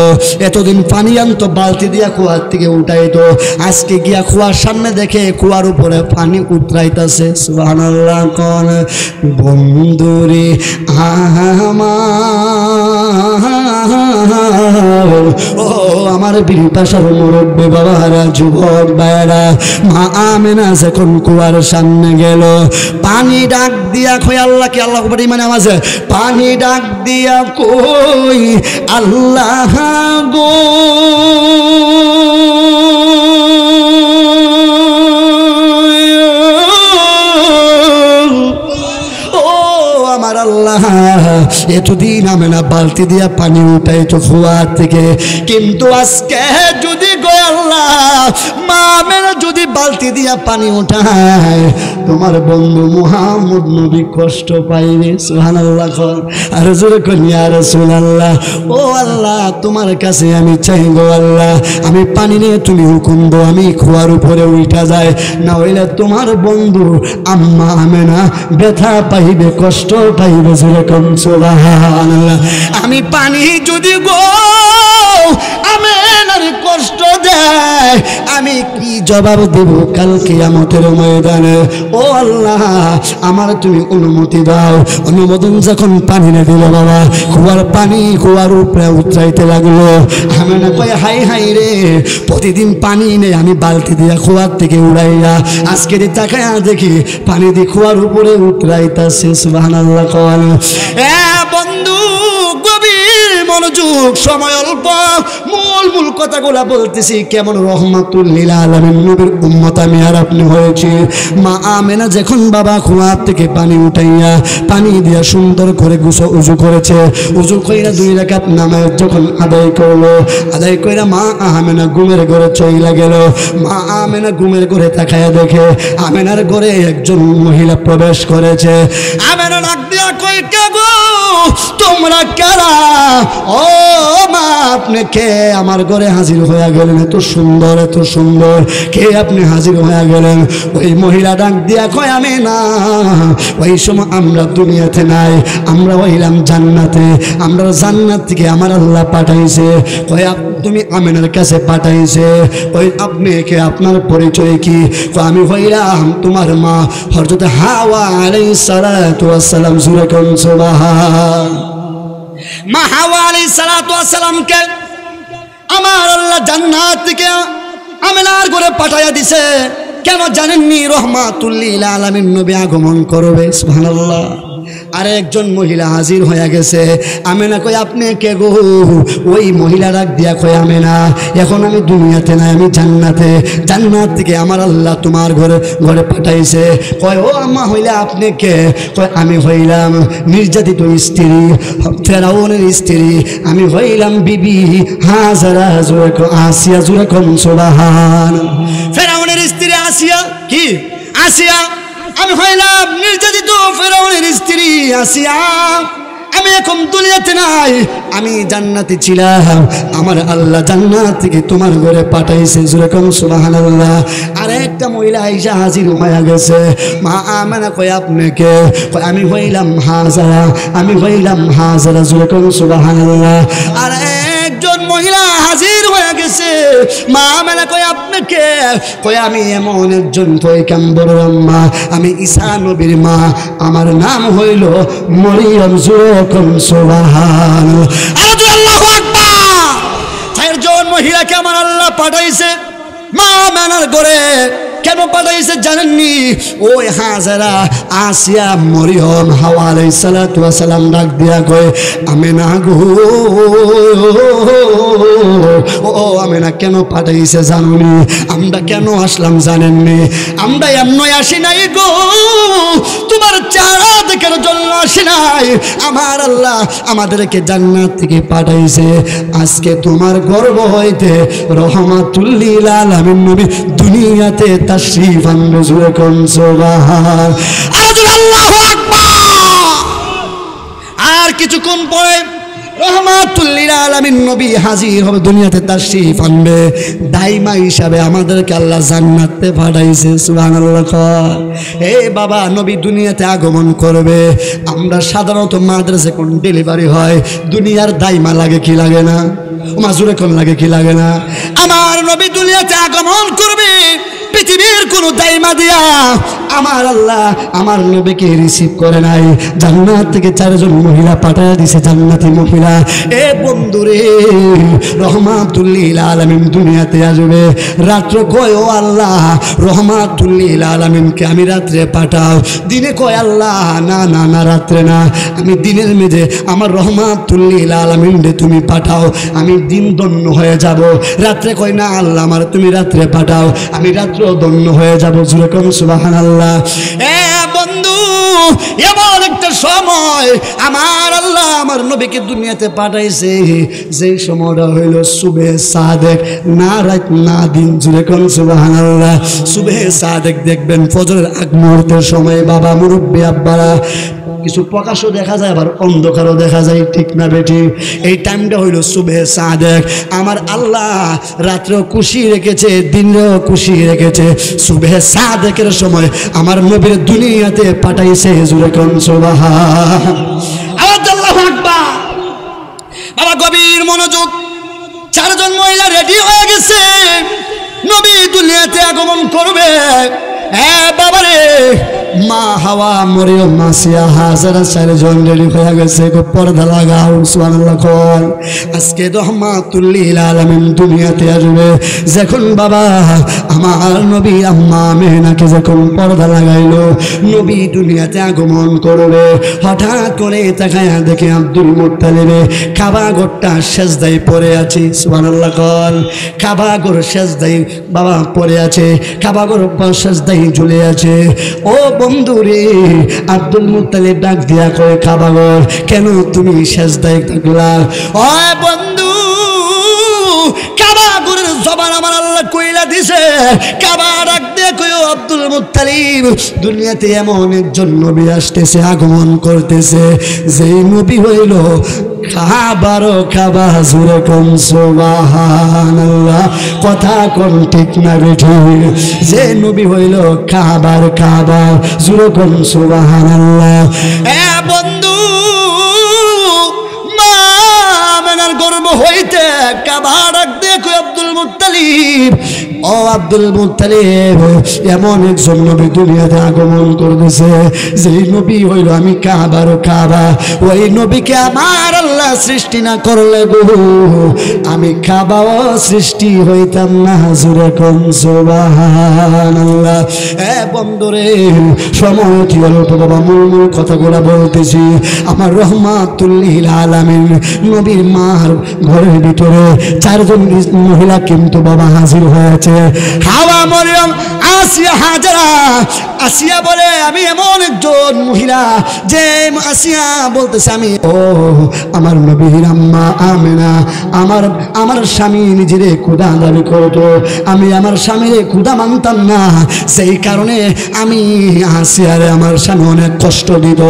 এতদিন পানি আনতো বালতি দিয়া কুয়ার থেকে উঠাইতো, আজকে গিয়া কুয়ার সামনে দেখে কুয়ার উপরে পানি উতরাইতেছে। সুবহানাল্লাহ কোন বন্ধুরে ও আমার বীরবাসার মুরব্বী বাবারা, যুবক ভাইরা, মা আমেনা যখন কুয়ার সামনে গেল, পানি ডাক দিয়া কই আল্লাহকে, আল্লাহ বড়ি মানে আমাজে পানি ডাক দিয়া কই আল্লাহ গো, ও আমার আল্লাহ এতদিন আমেনা বালতি দিয়া পানি উঠাইতো কুয়ার থেকে, কিন্তু আজকে যদি গো আল্লাহ মা আমেনা যদি বালতি দিয়া পানি উঠায়, তোমার বন্ধু মুহাম্মদ নবী কষ্ট পাইবে। সুবহানাল্লাহ। আর জোরে করি ইয়া রাসূলুল্লাহ। ও আল্লাহ, তোমার কাছে আমি চাই গো আল্লাহ, আমি পানি নিয়ে তুমি হুকুম দো, আমি কুয়ার উপরে উঠা যায়, না হইলে তোমার বন্ধু আম্মা আমেনা ব্যথা পাইবে, কষ্ট পাইবে। যেরকম সুবহানাল্লাহ। আমি পানি যদি গো আমেনার কষ্ট দেয়, আমি কি জবাব দেব কাল কিয়ামতের ময়দানে? ও আল্লাহ, আমার তুমি অনুমতি দাও। অনুমোদন যখন পানি না দিল বাবা, কুয়ার পানি কুয়ার উপরে উতরাইতে লাগলো। আমেনা কয় হাই হাই রে, প্রতিদিন পানি নেই, আমি বালতি দিয়া কুয়ার থেকে উড়াইয়া আজকে তাকায় দেখি পানি দিয়ে কুয়ার উপরে উতরাইতাছে। সুবহানাল্লাহ। এ বন্ধু, গভীর মনোযোগ, সময় অল্প, মূল কথাগুলা বলতেছি। কেমন রহমাতুল লিল আলামিন নবীর উম্মত আমি আর আপনি হয়েছি। মা আমেনা যখন বাবা কুয়ার থেকে পানি উঠাইয়া পানি দিয়া সুন্দর করে উজু করেছে, উজু কইরা 2 রাকাত নামাজ যখন আদায় করলো, আদায় কইরা মা আমেনা ঘুমের ঘরে চইলা গেল। মা আমেনা ঘুমের ঘরে তাকায়া দেখে আমেনার ঘরে একজন মহিলা প্রবেশ করেছে। আমেনা ডাক দিয়া কই, কে গো তোমরা কারা? ও মা, আপনি কে আমার ঘরে হাজির হয়ে গেলেন? এত সুন্দর, এত সুন্দর, কে আপনি হাজির হয়ে গেলেন? ওই মহিলা ডাক দিয়া কয়, আমি না, ওই সময় আমরা দুনিয়াতে নাই, আমরা হইলাম জান্নাতে, আমরা জান্নাত থেকে আমার আল্লাহ পাঠাইছে। কয় তুমি আমেনার কাছে পাঠাইছে, ওই আপনি কে, আপনার পরিচয় কি? আমি হইলাম তোমার মা হযরত হাওয়া আলাইহিস সালাতু ওয়াস সালাম। সুবহান সুবহান। মা হাওয়া আলাইহিস সালাতু ওয়াস সালামকে আমার আল্লাহ জান্নাত থেকে আমেনার ঘরে পাঠাইয়া দিছে। কেন জানেননি? রহমাতুল লিল আলামিন নবী আগমন করবে। সুবহানাল্লাহ। আর একজন মহিলা হাজির হয়ে গেছে। আমেনা কই, আপনি কে গো? ওই মহিলা ডাক দিয়া কই, আমেনা, এখন আমি দুনিয়াতে নাই, আমি জান্নাতে, জান্নাত থেকে আমার আল্লাহ তোমার ঘরে পাঠাইছে। কয়, ও আম্মা হইলা আপনি কে? কয়, আমি হইলাম নির্যাতিত স্ত্রী, ফেরাউনের স্ত্রী, আমি হইলাম বিবি হাজারা। আসিয়া। জোরে কোন সুবহান। ফেরাউনের স্ত্রী আসিয়া। কি আসিয়া? আমি হইলাম নির্যাতিত ফেরাউনের স্ত্রী আসিয়া। আমি এখন দুনিয়াতে নাই, আমি জান্নাতে ছিলাম, আমার আল্লাহ জান্নাত থেকে তোমার ঘরে পাঠাইছে। যেরকম সুবহানাল্লাহ। আর একটা মহিলা আইসা হাজির হয়ে গেছে। মা আমেনা কয়, আপনি কে? কয়, আমি হইলাম হাজারা, আমি হইলাম হাজারা। যেরকম সুবহানাল্লাহ। আর একজন মহিলা হাজির হয়ে গেছে। মা আমেনা কয়, আপনি কে? কয়, আমি এমন একজন পয়গম্বর আম্মা, আমি ঈসা নবীর মা, আমার নাম হইল মরিয়ম। যখন সুবহান আল্লাহু আকবার। চারজন মহিলাকে আমার আল্লাহ পাঠাইছে মা আমেনার ঘরে। কেন পাঠাইছে জানেননি? ওই হাজারা, আসিয়া, মরিয়ম, হাওয়া আলাইহিস সালাতু ওয়াস সালাম ডাক দিয়া কয়, আমেনা গো, ও আমেনা, কেন পাঠাইছে জানুনি? আমরা কেন আসলাম জানেননি? আমরা এমনই আসি নাই গো, তোমার চেহারা দেখার জন্য আসি নাই। আমার আল্লাহ আমাদেরকে জান্নাত থেকে পাঠাইছে। আজকে তোমার গর্ব হইতে রহমাতুল লিল আলামিন নবী দুনিয়াতে তাশরীফ আনবে। জোরে কোন সুবহান আল্লাহু আকবার। আর কিছুক্ষণ পরে রহমাতুল লিল আলামিন নবী হাজির হবে, দুনিয়াতে তাশরীফ আনবে। দাইমা হিসাবে আমাদেরকে আল্লাহ জান্নাতে পাঠাইছে। সুবহানাল্লাহ। এ বাবা, নবী দুনিয়াতে আগমন করবে। আমরা সাধারণত মাদ্রাসে কোন ডেলিভারি হয়, দুনিয়ার দাইমা লাগে কি লাগে না? মাজুরে কোন লাগে কি লাগে না? আমার নবী দুনিয়াতে আগমন করবে, পৃথিবীর কোন দাইমা দিয়া আমার আল্লাহ আমার নবীকে রিসিভ করে নাই। জান্নাত থেকে 4 জন মহিলা পাঠায় দিছে, জান্নাতি মহিলা। এ বন্ধুরে, রহমাতুল লিল আলামিন দুনিয়াতে আসবে। রাত্র কয়, ও আল্লাহ, রহমাতুল লিল আলামিনকে আমি রাত্রে পাঠাও। দিনে কয়, আল্লাহ না না না, রাত্রে না, আমি দিনের মেঝে আমার রহমাতুল লিল আলামিনকে তুমি পাঠাও, আমি দিন দন্য হয়ে যাব। রাত্রে কয়, না আল্লাহ, আমার তুমি রাত্রে পাঠাও, আমি রাত্র দন্য হয়ে যাব। যেরকম সুবহানাল্লাহ। এ বন্ধু, এমন একটা সময় আমার আল্লাহ আমার নবীকে দুনিয়াতে পাঠাইছে, যেই সময়টা হইল সুবে সাদেক, না রাত না দিন, জুড়ে কোন সুবহানাল্লাহ। সুবে সাদেক দেখবেন ফজরের আগ মুহূর্তের সময় বাবা মুরব্বী আব্বারা কিছু প্রকাশও দেখা যায়, আবার অন্ধকারও দেখা যায়, ঠিক না বেটি? এই টাইমটা হইল সুবে সাদেক। আমার আল্লাহ রাত্রেও খুশি রেখেছে, দিনেও খুশি রেখেছে। সুবে সাদেকের সময় আমার নবীর দুনিয়াতে পাঠাইছে, জুড়ে কোন সুবহান। আল্লাহু আকবার। বাবা গভীর মনোযোগ। 4 জন মহিলা রেডি হয়ে গেছে, নবী দুনিয়াতে আগমন করবে। হ্যাঁ বাবারে, মা হাওয়া, মরিয়ম, মাসিয়া, হাজারা 4 জন রেডি হয়ে গেছে। পর্দা লাগাও, সুবহানাল্লাহ কর। আজকে রহমাতুল লিল আলামিন দুনিয়াতে আসবে। যখন বাবা আমার নবী আম্মা আমেনাকে যখন পর্দা লাগাইলো, নবী দুনিয়াতে আগমন করবে, হঠাৎ করে তাকায়া দেখে আব্দুল মুত্তালিব কাবা ঘরটা সেজদায় পড়ে আছে, সুবহানাল্লাহ কর। কাবা ঘর সেজদায় বাবা পড়ে আছে, কাবা ঘর সেজদায় ঝুলে আছে। ও বন্ধুরে, আব্দুল মুত্তালিব ডাক দিয়া কয়, কাবা ঘর কেন তুমি সেজদায় থাকলা? ও বন্ধু, কাবা ঘরের জবান আমার আল্লাহ কইলা দিছে। কাবা ডাক দিয়ে কয়, আব্দুল মুত্তালিব, দুনিয়াতে এমন একজন নবী আসতেছে, আগমন করতেছে, যেই নবী হইল কাবারও কাবা, জুড়ে কোন সুবহানাল্লাহ। কথা কোন ঠিক না বেঠি? যে নবী হইল কাবার কাবা, জুড়ে কোন সুবহানাল্লাহ। এ বন্ধু, মা আমেনার গর্ভ হইতে কাবা ডাক দিয়ে কই, আব্দুল মুত্তালিব, ও আব্দুল মুত্তালিব, এমন একজন নবী দুনিয়াতে আগমন করতেছে, যেই নবী হইল আমি কাবারও কাবা। ওই নবীকে আমার আল্লাহ সৃষ্টি না করলে গো, আমি কাবাও সৃষ্টি হইতাম না, জুড়ে কোন সুবহানাল্লাহ। এ বন্ধুরে, সময় কি হলো তো বাবা, মূল কথাগুলো বলতেছি। আমার রহমাতুল লিল আলামিন নবীর মার ঘরের ভিতরে 4 জন মহিলা কিন্তু বাবা হাজির হয়েছে। হাওয়া, মরিয়ম, আসিয়া, হাজারা। আসিয়া বলে, আমি এমন একজন মহিলা, যে আসিয়া বলতেছে, আমি ও আমার নবীর আম্মা আমেনা, আমার স্বামী নিজেরে খুদা দাবি করতো, আমি আমার স্বামীরে খুদা মানতাম না, সেই কারণে আমি আসিয়ারে আমার স্বামী অনেক কষ্ট দিত।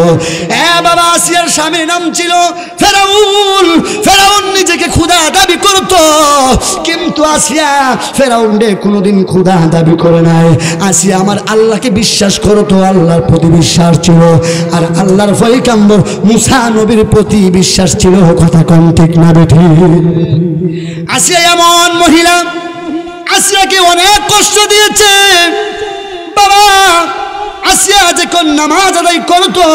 বাবা, আসিয়ার স্বামীর নাম ছিল ফেরাউন। ফেরাউন নিজেকে খুদা দাবি করত, কিন্তু আসিয়া ফেরাউন রে কোনোদিন খুদা দাবি করে নাই। আসিয়া আমার আল্লাহকে বিশ্বাস করতো, আল্লাহর প্রতি বিশ্বাস ছিল, আর আল্লাহর পয়গম্বর মুসা নবীর প্রতি বিশ্বাস ছিল। কথা কোন ঠিক না বেঠি? আসিয়া এমন মহিলা, আসিয়াকে অনেক কষ্ট দিয়েছে বাবা। আসিয়া যখন নামাজ আদায় করতো,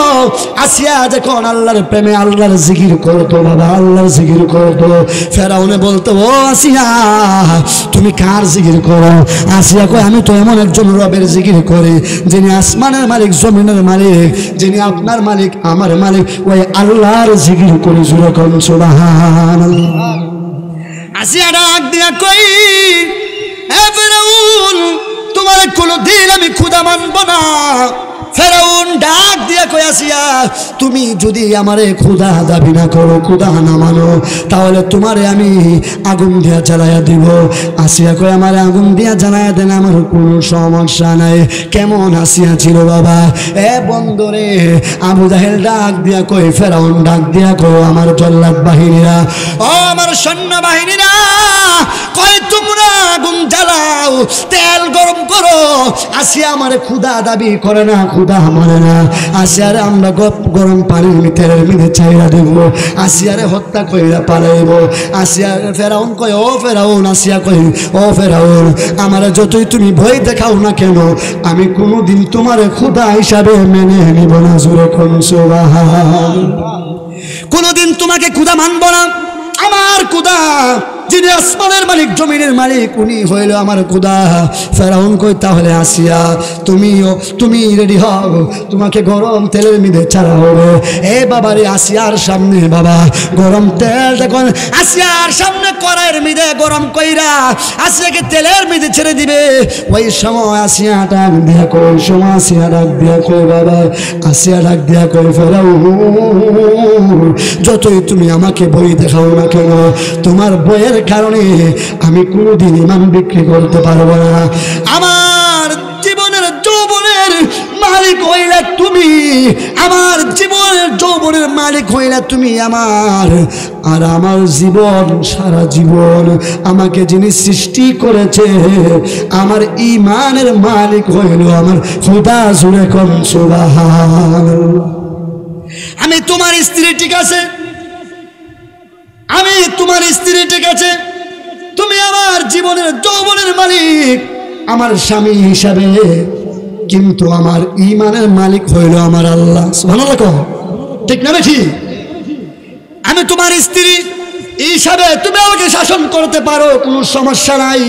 আসিয়া যখন আল্লাহর প্রেমে আল্লাহর জিকির করতো বাবা, আল্লাহর জিকির করতো, ফেরাউনে বলতো, ও আসিয়া তুমি কার জিকির করো? আসিয়া কয়, আমি তো এমন একজন রবের জিকির করি, যিনি আসমানের মালিক, জমিনের মালিক, যিনি আপনার মালিক, আমার মালিক, ওই আল্লাহর জিকির করি, জুড়ে কোন সুবহানাল্লাহ। আসিয়া ডাক দিয়া কই, হে ফেরাউন, তোমার কোনদিন আমি খুদা মানব না। ফেরাউন ডাক দিয়া কই, আসিয়া তুমি যদি আমারে খুদা দাবি না করো, খুদা না মানো, তাহলে তোমারে আমি আগুন দিয়া জ্বালাইয়া দিব। আসিয়া কই, আমারে আগুন দিয়া জ্বালাইয়া দেন, আমার কোনো সমস্যা নাই। কেমন আসিয়া ছিল বাবা? এ বন্ধুরে, আবু জাহেল ডাক দিয়া কই, ফেরাউন ডাক দিয়া কই, আমার জল্লাদ বাহিনীরা, ও আমার সৈন্য বাহিনীরা, কয় তোমরা আগুন জ্বালাও, তেল গরম করো। আসিয়া আমারে খুদা দাবি করে না, খুদা মানে না। আসিয়ারে আমরা গরম পানির তেলের মিলে চাইরা দেব, আসিয়ারে হত্যা কইরা পালাইব। আসিয়া ফেরাউন কয়, ও ফেরাউন, আসিয়া কই, ও ফেরাউন, আমারে যতই তুমি ভয় দেখাও না কেন, আমি কোনোদিন তোমারে খুদা হিসাবে মেনে নিব না, জুড়ে কোন সুবহানাল্লাহ। কোনোদিন তোমাকে খুদা মানব না। আমার খুদা যিনি আসমানের মালিক জমিনের মালিক উনি হইল আমার খোদা। ফেরাউন কই তাহলে আসিয়া তুমি রেডি হও, তোমাকে গরম তেলের মধ্যে ছাড়া হবে। এ বাবারে আসিয়ার সামনে বাবা গরম তেল দেখুন, আসিয়ার সামনে কড়াইয়ের মধ্যে গরম কইরা আসিয়াকে তেলের মধ্যে ছেড়ে দিবে। ওই সময় আসিয়া ডাক দিয়া কই, ওই সময় আসিয়া ডাক দিয়া কই বাবা, আসিয়া ডাক দিয়া কই ফেরাউন যতই তুমি আমাকে বই দেখাও না কেন, তোমার বইয়ের কারণে আমি কোনোদিন ইমান বিক্রি করতে পারবো না। আমার জীবনের যৌবনের মালিক হইলা তুমি, আমার জীবনের যৌবনের মালিক হইলা তুমি আমার। আর আমার জীবন সারা জীবন আমাকে যিনি সৃষ্টি করেছে আমার ইমানের মালিক হইল আমার খোদা। জোরে কোন সুবহানাল্লাহ। আমি তোমার স্ত্রী ঠিক আছে, আমি তোমার স্ত্রী ঠিক আছে, তুমি আমার জীবনের যৌবনের মালিক, আমার স্বামী হিসাবে, কিন্তু আমার ইমানের মালিক হইল আমার আল্লাহ। সুবহানাল্লাহ, ঠিক না বেশি? আমি তোমার স্ত্রী হিসাবে তুমি আমাকে শাসন করতে পারো, কোনো সমস্যা নাই,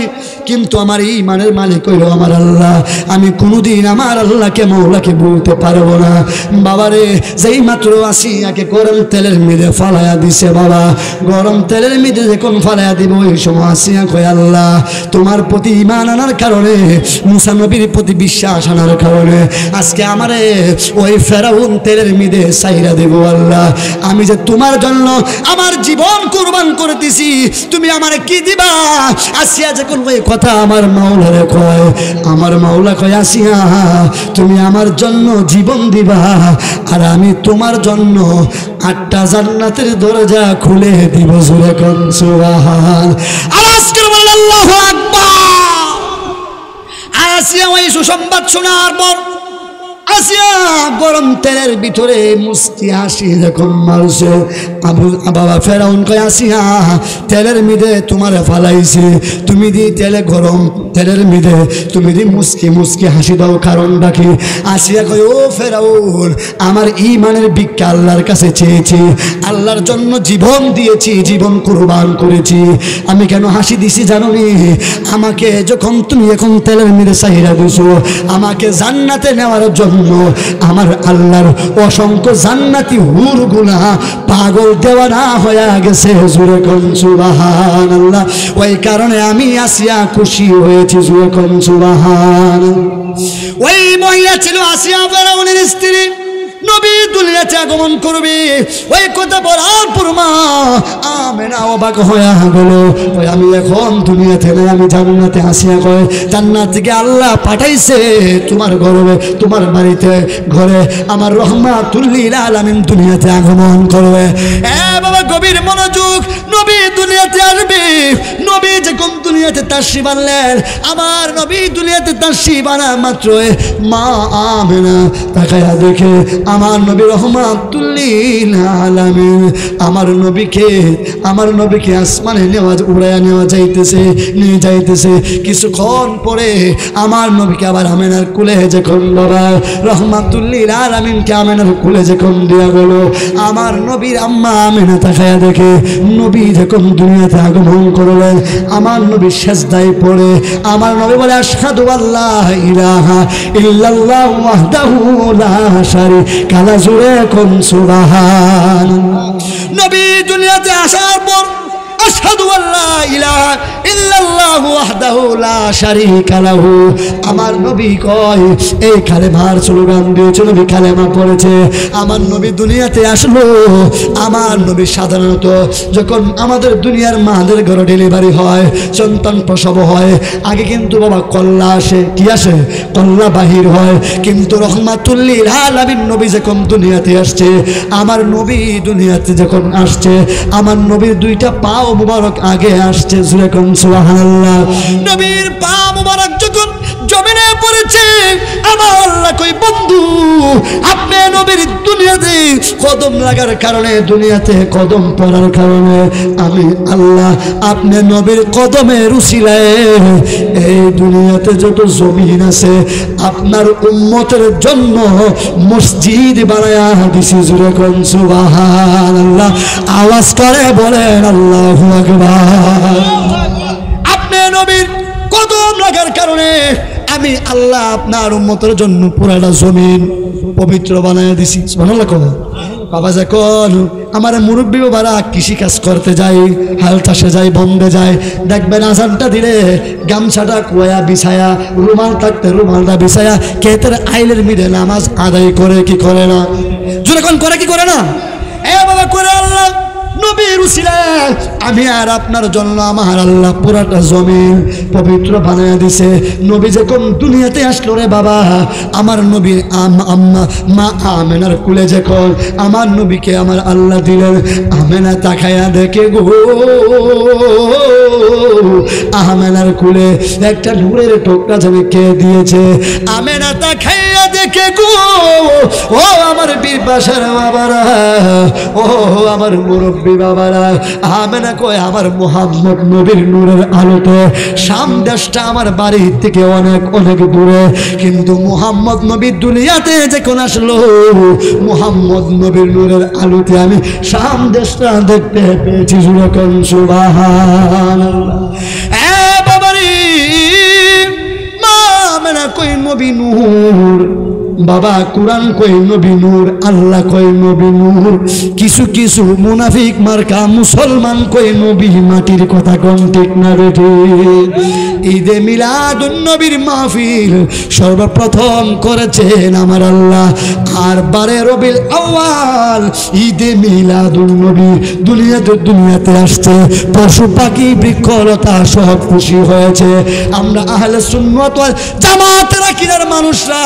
কিন্তু আমার ইমানের মালিক হইল আমার আল্লাহ। আমি কোনোদিন আমার আল্লাহকে মৌলাকে বলতে পারবো না। বাবারে যেই মাত্র আসিয়াকে গরম তেলের মধ্যে ফালাইয়া দিছে বাবা, গরম তেলের মধ্যে যখন ফালাইয়া দিব ওই সময় আসিয়া কয় আল্লাহ তোমার প্রতি ইমান আনার কারণে, মুসা নবীর প্রতি বিশ্বাস আনার কারণে আজকে আমারে ওই ফেরাউন তেলের মধ্যে ছাইরা দেব। আল্লাহ আমি যে তোমার জন্য আমার জীবন কুরবান করে দিছি, তুমি আমারে কি দিবা? আসিয়া যখন ওই কথা আমার মাওলারে কয়, আমার মাওলা কয় আসিয়া তুমি আমার জন্য জীবন দিবা আর আমি তোমার জন্য 8টা জান্নাতের দরজা খুলে দিব। জোরে কোন সুবহান আওয়াজ করে বলেন আল্লাহু আকবার। আসিয়া ওই সুসংবাদ শোনার পর আসিয়া গরম তেলের ভিতরে মুস্কি হাসি যখন মারছে, বাবা ফেরাউন কয় আসিয়া তেলের মিদে তোমার ফালাইছি, তুমি দি তেলে গরম তেলের মিদে তুমি দি মুস্কি মুস্কি হাসি দাও, কারণটা কি? আসিয়া কয় ও ফেরাউন আমার ইমানের ভিক্ষা আল্লাহর কাছে চেয়েছি, আল্লাহর জন্য জীবন দিয়েছি, জীবন কুরবান করেছি। আমি কেন হাসি দিছি জানো নি? আমাকে যখন তুমি এখন তেলের মিদে চাহিদা দিছো আমাকে জান্নাতে নেওয়ার জন্য আমার আল্লাহর অসংখ্য জান্নাতি হুরগুলা পাগল দেওয়ানা হয়ে গেছে। জোরে কোন সুবহানাল্লাহ। ওই কারণে আমি আসিয়া খুশি হয়েছি। জোরে কোন সুবহানাল্লাহ। ওই মহিলা ছিল আসিয়া ফেরাউনের স্ত্রী, নবী দুনিয়াতে আগমন করবে ওই কথা বলার পর মা আমেনা অবাক হয়ে গেল। ওই আমি এখন দুনিয়াতে নাই, আমি জান্নাতে। আসিয়া কয় জান্নাত থেকে আল্লাহ পাঠাইছে তোমার গর্বে, তোমার বাড়িতে ঘরে আমার রহমাতুল লিল আলামিন দুনিয়াতে আগমন করবে। এ বাবা গভীর মনোযোগ, নবী দুনিয়াতে আসবে। নবী যখন দুনিয়াতে তাশরিফ আনলেন, আমার নবী দুনিয়াতে তাশরিফ আনা মাত্র মা আমেনা তাকায়া দেখে আমার নবী রহমাতুল লিল আলামিন আমার নবীকে আসমানে উড়াইয়া নিয়ে যাইতেছে। কিছুক্ষণ পরে আমার নবীকে আবার আমেনার কুলে যখন বাবা রহমাতুল লিল আলামিনকে আমেনার কুলে যখন দেয়া গেল, আমার নবীর আম্মা আমেনা তাকায়া দেখে নবী যখন দুনিয়াতে আগমন করলেন, আমার নবী সিজদায় পড়ে আমার নবী বলে আশহাদু আল্লা ইলাহা ইল্লাল্লাহু ওয়াহদাহু লা শারীকা লাহু। জোরে কোন সুবহানাল্লাহ। নবী দুনিয়াতে আসার পর আশহাদু আল্লা ইলাহা ইল্লাল্লাহু ওয়াহদাহু লা শারীকা লাহু, আমার নবী কয় এই কালেমার স্লোগান দিয়েছে, নবী কালেমা পড়েছে। আমার নবী দুনিয়াতে আসলো। আমার নবী সাধারণত যখন আমাদের দুনিয়ার মাদের ঘরে ডেলিভারি হয়, সন্তান প্রসব হয়, আগে কিন্তু বাবা কল্লা আসে, কি আসে? কল্লা বাহির হয়। কিন্তু রহমাতুল লিল আলামিন নবী যখন দুনিয়াতে আসছে, আমার নবী দুনিয়াতে যখন আসছে, আমার নবীর 2টা পা মুবারক আগে আসছে। জোরে কোন সুবহানাল্লাহ। নবীর পা মুবারক যখন জমিনে পড়েছে, আমার আল্লাহ কই বন্ধু আপনি নবীর দুনিয়া দুনিয়াতে কদম লাগার কারণে, দুনিয়াতে কদম পড়ার কারণে আমি আল্লাহ আপনি নবীর কদমের উসিলায় এই দুনিয়াতে যত জমিন আছে আপনার উম্মতের জন্য মসজিদ বানায়া দিছি। জোরে কোন সুবহানাল্লাহ, আওয়াজ করে বলেন আল্লাহু আকবার। আপনি নবীর কদম লাগার কারণে আমি আল্লাহ আপনার উম্মতের জন্য পুরাটা জমিন পবিত্র বানায়া দিছি। সুবহানাল্লাহ। কোন বাবা যখন আমার মুরব্বী বাবারা কৃষি কাজ করতে যায়, হাল চাষে যায়, বন্ধে যায়, দেখবেন আজানটা দিলে গামছাটা কুয়া বিছায়া, রুমাল থাকতে রুমালটা বিছায়া ক্ষেতের আইলের মিলে নামাজ আদায় করে কি করে না? যখন করে কি করে না? এ বাবা করে। আল্লাহ নবীর উসিলায় আমি আর আপনার জন্য আমার আল্লাহ পুরাটা জমিন পবিত্র বানায়া দিছে। নবী যখন দুনিয়াতে আসলো রে বাবা, আমার নবীর আম্মা মা আমেনার কুলে যখন আমার নবীকে আমার আল্লাহ দিলেন, আমেনা তাকায়া দেখে গো আমেনার কুলে একটা নূরের টুকরা যেন কে দিয়েছে। আমেনা তাকায়া দেখে গো ও আমার বীর পাশের বাবারা, ও আমার মুরব্বী বাবারা, আমেনা কয় আমার মুহাম্মদ নবীর নূরের আলোতে শাম দেশটা আমার বাড়ির থেকে অনেক অনেক দূরে, কিন্তু মুহাম্মদ নবী দুনিয়াতে যখন আসলো মুহাম্মদ নবীর নূরের আলোতে আমি শাম দেশটা দেখতে পেয়েছি। যখন সুবহানাল্লাহ। এ বাবারি মা আমেনা কই নবী নূর, বাবা কোরআন কই নবী নূর, আল্লাহ কই নবী নূর, কিছু কিছু মুনাফিক মার্কা মুসলমান কই নবী মাটির। কথা কোন ঠিক না বেঠি? ঈদে মিলাদুন নবীর মাহফিল সর্বপ্রথম করেছেন আমার আল্লাহ, আর 12 রবিউল আউয়াল ঈদে মিলাদুন নবী দুনিয়াতে আসছে। পশু পাখি বৃক্ষলতা সব খুশি হয়েছে। আমরা আহলে সুন্নাত ওয়াল জামাতের আকীদার মানুষরা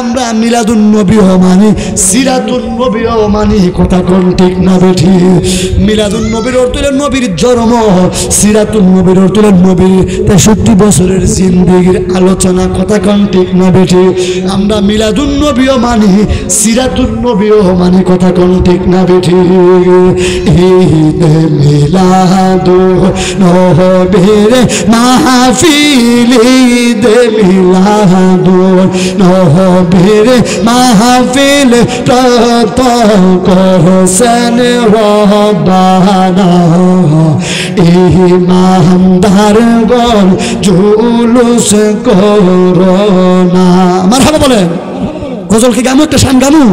আমরা মিলাদুন নবীও মানি, সিরাতুন নবীও মানি। কথা কোন ঠিক না বেঠি? মিলাদুন নবীর অর্থ হলো নবীর জন্ম, সিরাতুন নবীর অর্থ হলো নবীর 63 বছরের জিন্দেগির আলোচনা। কথা কোন ঠিক না বেঠি? আমরা মিলাদুন নবীও মানি, সিরাতুন নবীও মানি। কথা কোন ঠিক না বেঠি? ঈদে মিলাদুন নবীর মাহফিল, ঈদে মিলাদুন নবীর মাহফিল প্রথম করেছেন রব্বানা, ইমানদারগণ জুলুস করোনা। মারহাবা বলেন। গজল কি গামু? একটা শান গামু?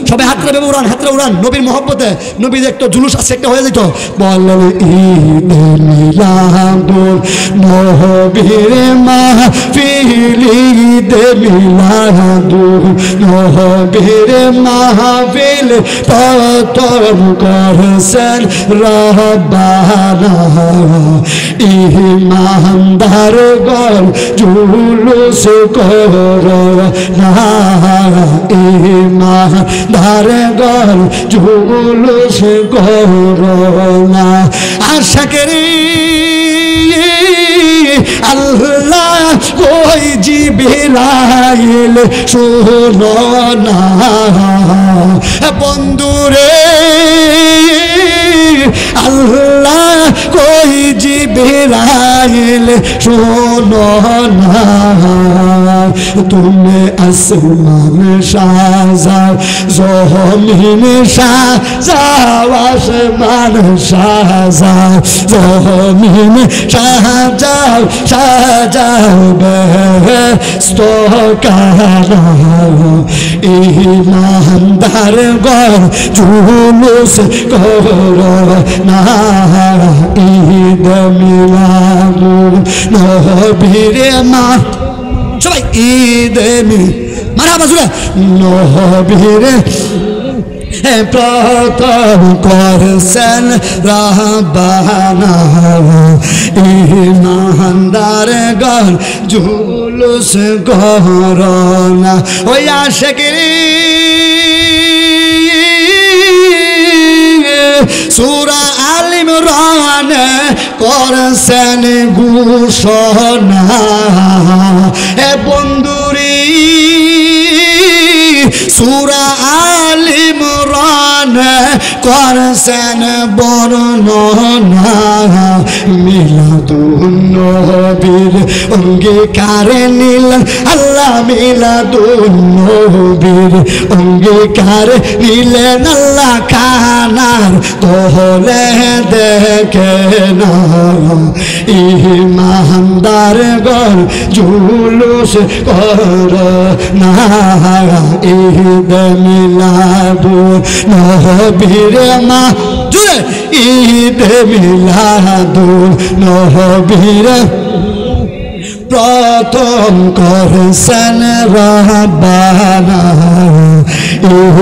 সবাই হাতরা ভেবে উড়ান, হাতরা উড়ান নবীর মহব্বতে। নবীর একটা জুলুস আছে, একটা হয়ে যেত। বলেন ঈদে মিলাদুন নবীর মাহফিল, ঈদে মিলাদুন নবীর মাহফিল প্রথম করেছেন রব্বানা, ইমানদারগণ জুলুস করোনা, ইমানদারগণ জুলুস করোনা। আশাকেরি আল্লাহ কই জিবরাইল শোনো না, বন্ধুরে আল্লাহ কই জিবরাইল শোনো না, তুমি আসমান সাজাও, জমিন সাজাও, আসমান সাজাও, জমিন সাজাও, সাজাও ব্যস্ত কারা, ইমানদারগণ জুলুস করোনা, ঈদ মিলাদুন নবীর মা। সবাই ঈদ মারহাবা জুড়ে নবীর প্রথম করেছেন রব্বানা, ইমানদারগণ জুলুস করোনা। ওই আশিকরি সূরা আল ইমরান করেছেন ঘোষণা, এ বন্ধুরি সূরা আল ইমরান কেমনে করছেন বর্ণনা মিলাদুন নবীর অঙ্গীকার নিলেন আল্লাহ মিলাদুন নবীর অঙ্গীকার নিলেন আল্লাহ কানার তোহলে দেখে না ইমানদার গর জুলুস কর না ঈদ মিলাদুন নবীর মা জুড়ে ঈদ মিলাদুন নবীর প্রথম করছেন রব্বানা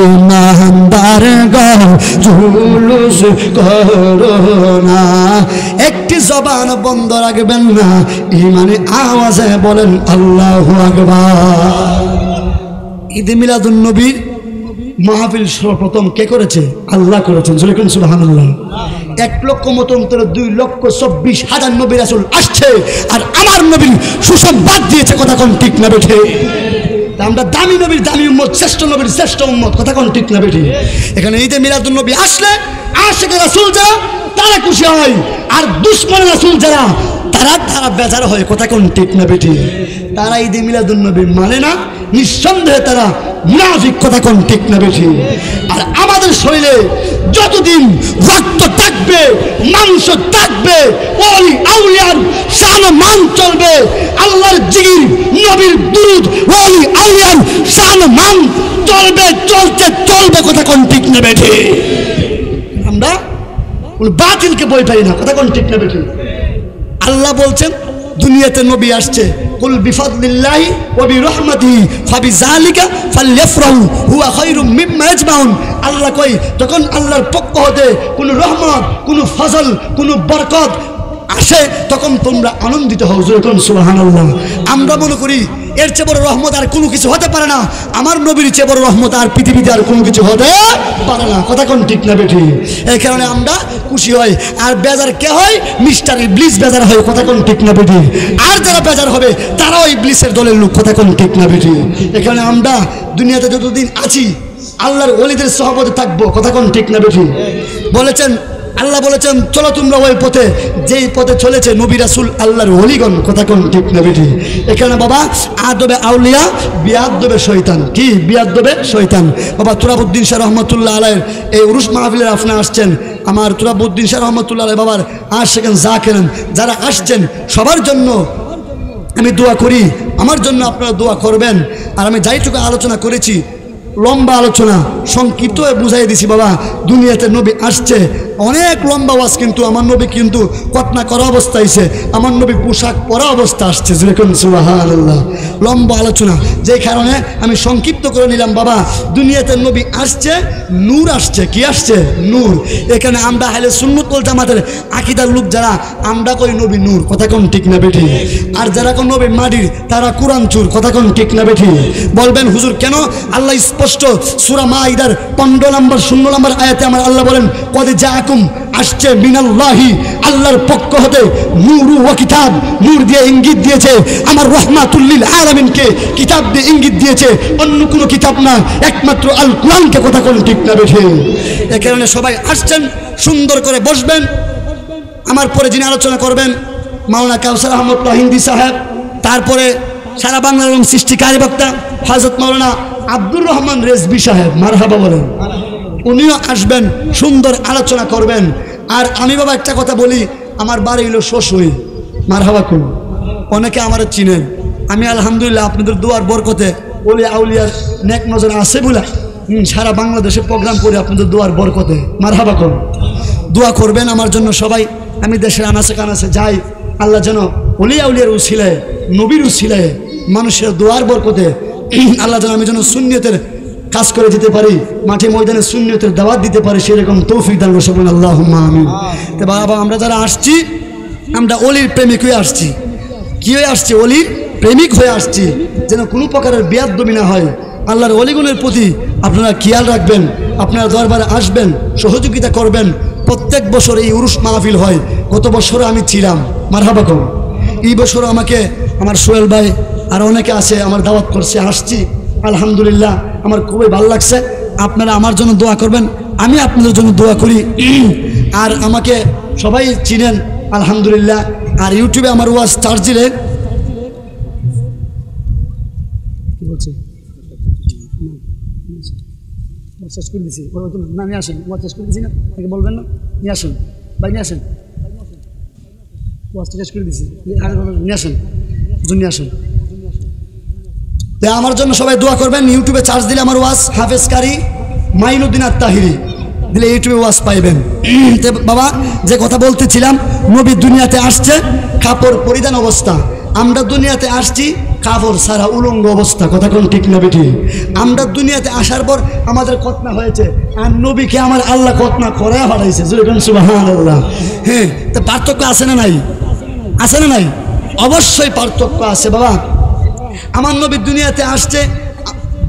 ইমানদার গর জুলুস করোনা। একটি জবান বন্ধ রাখবেন না, ইমানে আওয়াজে বলেন আল্লাহু আকবার। ঈদ মিলাদুন নবীর মাহফিল সর্বপ্রথম কে করেছে? আল্লাহ করেছেন। সুবহানাল্লাহ। 1,00,000 মত অন্তরে 2,24,000 নবী রাসূল আসছে, আর আমার নবীর সুসংবাদ দিয়েছে। কথা কোন ঠিক না বেঠে? আমরা দামি নবীর দামি উম্মত, শ্রেষ্ঠ নবীর শ্রেষ্ঠ উম্মত। কথা কোন ঠিক না বেঠে? এখানে ঈদে মিলাদুন নবী আসলে আশিকে রাসূল যারা তারা খুশি হয়, আর দুশমন রাসূল যারা তারা বেজার হয়। কথা কোন ঠিক না বেঠে? তারা ঈদে মিলাদুন নবী মানে না, নিঃসন্দেহে তারা মুনাফিক। কথা কোন ঠিক না বেঠে? আর আমাদের শরীরে যতদিন রক্ত থাকবে, মাংস থাকবে, ওলি আউলিয়ার শান মান চলবে, আল্লাহর জিকির, নবীর দুরূদ, ওলি আউলিয়ার শান মান চলবে, চলবে। কথা কোন ঠিক না বেঠে? আমরা বাতিলকে বই পাই না। কথা কোন ঠিক না বেঠে? আল্লাহ বলছেন দুনিয়াতে নবী আসছে, কুল বিফাদলিল্লাহি ওয়া বিরহমাতিহি ফাবিযালিকা ফালইফরাহু হুয়া খায়রুম মিম্মা ইয়াজমাউন। আল্লাহ কই তখন আল্লাহর পক্ষ হতে কোনো রহমত, কোনো ফজল, কোনো বরকত আসে, তখন তোমরা আনন্দিত হও। সুবহানাল্লাহ। আমরা মনে করি এর চেয়ে বড় রহমত আর কোনো কিছু হতে পারে না। আমার নবীর চেয়ে বড় রহমত আর পৃথিবীতে আর কোনো কিছু হতে পারে না। কথা কোন ঠিক না বেঠি? এই কারণে আমরা খুশি হই। আর বেজার কে হয়? মিস্টার ইবলিস বেজার হয়। কথা কোন ঠিক না বেঠি? আর যারা বেজার হবে তারাও ইবলিসের দলের লোক। কথা কোন ঠিক না বেঠি? এখানে আমরা দুনিয়াতে যতদিন আছি আল্লাহর ওলিদের সহবতে থাকবো। কথা কোন ঠিক না বেঠি? বলেছেন আল্লাহ বলেছেন চলো তোমরা ওই পথে যেই পথে চলেছে নবী রাসূল আল্লাহর ওলিগণ। কথা কোন ঠিক না বেঠি? এখানে বাবা আদবে আউলিয়া, বিয়াদবে শয়তান। কি বিয়াদবে শয়তান? বাবা তুরাবউদ্দিন শাহ রহমতুল্লাহ আলাইহির এই উরুস মাহফিলের আপনি আসছেন, আমার তুরাবউদ্দিন শাহ রহমতুল্লাহ আলাইহি বাবার আশিকান জাকিরান যারা আসছেন সবার জন্য আমি দোয়া করি। আমার জন্য আপনারা দোয়া করবেন। আর আমি যাইটুকু আলোচনা করেছি, লম্বা আলোচনা, সংক্ষিপ্ত বুঝাই দিছি। বাবা দুনিয়াতে নবী আসছে, অনেক লম্বা ওয়াজ, কিন্তু আমার নবী কিন্তু কটনা করা অবস্থা আইছে, আমার নবী পোশাক পরা অবস্থা আসছে। সুবহানাল্লাহ। লম্বা আলোচনা, যে কারণে আমি সংক্ষিপ্ত করে নিলাম। বাবা দুনিয়াতে নবী আসছে, নূর আসছে। কি আসছে? নূর। এখানে আমরা আহলে সুন্নাত ওয়াল জামাতের আকীদার লোক যারা, আমরা কই নবী নূর। কথা কোন ঠিক না বেঠি? আর যারা কোন নবী মাটির, তারা কোরআন চুর। কথা কোন ঠিক না বেঠি? বলবেন হুজুর কেন? আল্লাহ স্পষ্ট সূরা মাইদার 15 নম্বর 0 নম্বর আয়াতে আমার আল্লাহ বলেন কদ জাআকুম, আসছে মিনাল্লাহি, আল্লাহর পক্ষ হতে, নূর ওয়া কিতাব, নূর দিয়ে ইঙ্গিত দিয়েছে আমার রাহমাতুল লিল আলামিনকে, কিতাব দিয়ে ইঙ্গিত দিয়েছে, অন্য কোনো কিতাব না, একমাত্র আল কোরআনকে। কথা কোন ঠিক না বেঠি? এই কারণে সবাই আসছেন, সুন্দর করে বসবেন। আমার পরে যিনি আলোচনা করবেন মাওলানা কাউসার আহমদ হিন্দি সাহেব, তারপরে সারা বাংলার এবং সৃষ্টিকারী বক্তা হযরত মাওলানা আব্দুর রহমান রেজবি সাহেব। মারহাবা বলেন। উনিও আসবেন, সুন্দর আলোচনা করবেন। আর আমি বাবা একটা কথা বলি, আমার বাড়ি হলো শোষই। মারহাবা কোন? অনেকে আমার চিনেন। আমি আলহামদুলিল্লাহ আপনাদের দোয়ার বরকতে, ওলি আউলিয়ার নেক নজর আছে বলে সারা বাংলাদেশে প্রোগ্রাম করে আপনাদের দোয়ার বরকতে। মারহাবা কোন? দোয়া করবেন আমার জন্য সবাই। আমি দেশের আনাচে কানাচে যাই, আল্লাহ যেন ওলি আউলিয়ার উসিলায়, নবীর উসিলায়, মানুষের দোয়ার বরকতে আল্লাহ যেন আমি যেন সুন্নিয়তের কাজ করে দিতে পারি, মাঠে ময়দানে সুন্নিয়তের দাওয়াত দিতে পারি, সেরকম তৌফিক দান করুন আল্লাহুম্মা আমিন। তো বাবা আমরা যারা আসছি, আমরা অলির প্রেমিক হয়ে আসছি। কি হয়ে আসছি? অলির প্রেমিক হয়ে আসছি, যেন কোনো প্রকারের বেয়াদবি না হয়। আল্লাহর অলিগুণের প্রতি আপনারা খেয়াল রাখবেন, আপনারা দরবারে আসবেন, সহযোগিতা করবেন। প্রত্যেক বছর এই উরুস মাহফিল হয়। গত বছরও আমি ছিলাম। মারহাবা কোন? এই বছরও আমাকে আমার সোহেল ভাই আর অনেকে আছে আমার দাওয়াত করছে, আসছি। আলহামদুলিল্লাহ আমার খুবই ভালো লাগছে। আপনারা আমার জন্য দোয়া করবেন, আমি আপনাদের জন্য দোয়া করি। আর আমাকে সবাই চিনেন আলহামদুলিল্লাহ। আর ইউটিউবে আমার ওয়াজ চার্জ দিলে কি বলছে শেষ করে দিছি না, নিয়ে আসেন ওয়াজ শেষ করে দিছি না, তাকে বলবেন না, নিয়ে আসেন ভাই, নিয়ে আসেন ওয়াজটা শেষ করে দিছি, নিয়ে আসেন নিয়ে আসেন। আমার জন্য সবাই দোয়া করবেন। ইউটিউবে চার্জ দিলে আমার ওয়াজ হাফেজ কারি মাইনুদ্দিন আত্তাহিরি দিলে ইউটিউবে ওয়াজ পাইবেন। বাবা যে কথা বলতেছিলাম, নবী দুনিয়াতে আসছে কাপড় পরিধান অবস্থা, আমরা দুনিয়াতে আসছি কাপড় সারা উলঙ্গ অবস্থা। কথা কোন ঠিক না বেঠি? আমরা দুনিয়াতে আসার পর আমাদের খতনা হয়েছে, আর নবীকে আমার আল্লাহ খতনা করে হারাইছে। সুবহানাল্লাহ। হ্যাঁ, তো পার্থক্য আছে না নাই? আছে না নাই? অবশ্যই পার্থক্য আছে বাবা। আমার নবী দুনিয়াতে আসছে,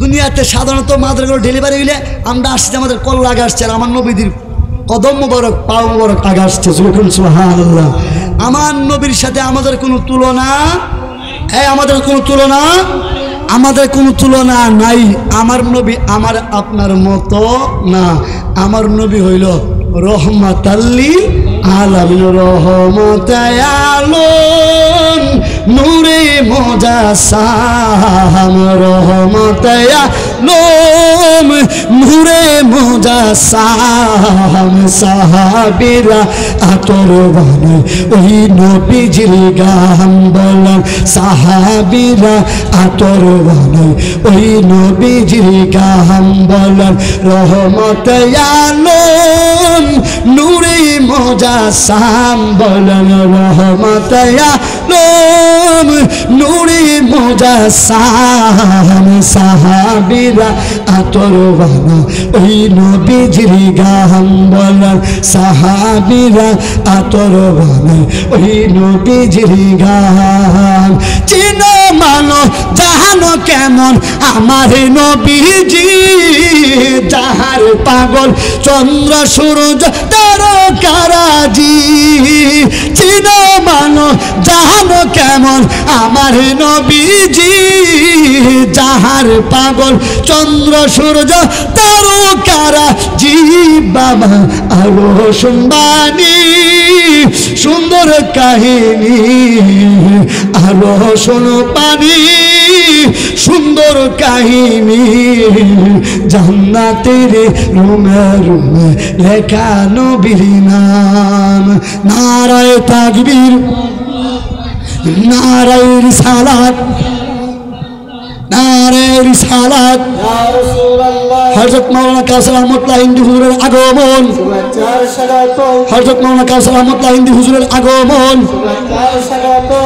দুনিয়াতে সাধারণত মাদ্রাগুলো ডেলিভারি হইলে আমরা আসছি আমাদের কল্লা আগে আসছে, আর আমার নবীদের কদম মুবারক পাও মুবারক আগে আসছে। সুবহানাল্লাহ। আমার নবীর সাথে আমাদের কোনো তুলনা, আমাদের কোনো তুলনা, আমাদের কোনো তুলনা নাই। আমার নবী আমার আপনার মতো না। আমার নবী হইল রহমাতাল্লিল আলামিন, রহমতায় আলম নূরে মুজাসসাম, রহমতায় আলম নূরে মুজাসসাম। সাহাবীরা আতর বানায় ওই নবীজির গান বলেন, সাহাবীরা আতর বানায় ওই নবীজির গান বলেন। রহমতায় আলম নূরে মুজাসসাম বলেন, রহমতায় আলম নূরে মুজাসসাম। সাহাবীরা আতর বানায় ওই নবীজির গান বলেন, সাহাবীরা আতর বানায় ওই নবীজির গান। চিনো মানো জানো কেমন আমার নবীজি, যাহার পাগল চন্দ্র সূর্য তারকারাজি। চিনো মানো জানো কেমন আমার নবীজি, যাহার পাগল চন্দ্র সূর্য তারকারাজি। বাবা আরো শুনবানি সুন্দর কাহিনী, আরো শোনো পানি সুন্দর কাহিনী। জান্নাতের রুমে রুমে লেখা নবীর নাম। নারায়ে তাকবীর, নারায়ে রিসালাত, নারায়ে রিসালাত। হযরত মাওলানা কাউসার রহমাতুল্লাহ হিন্দি হুজুরের আগমন, হযরত মাওলানা কাউসার রহমাতুল্লাহ হিন্দি হুজুরের আগমন।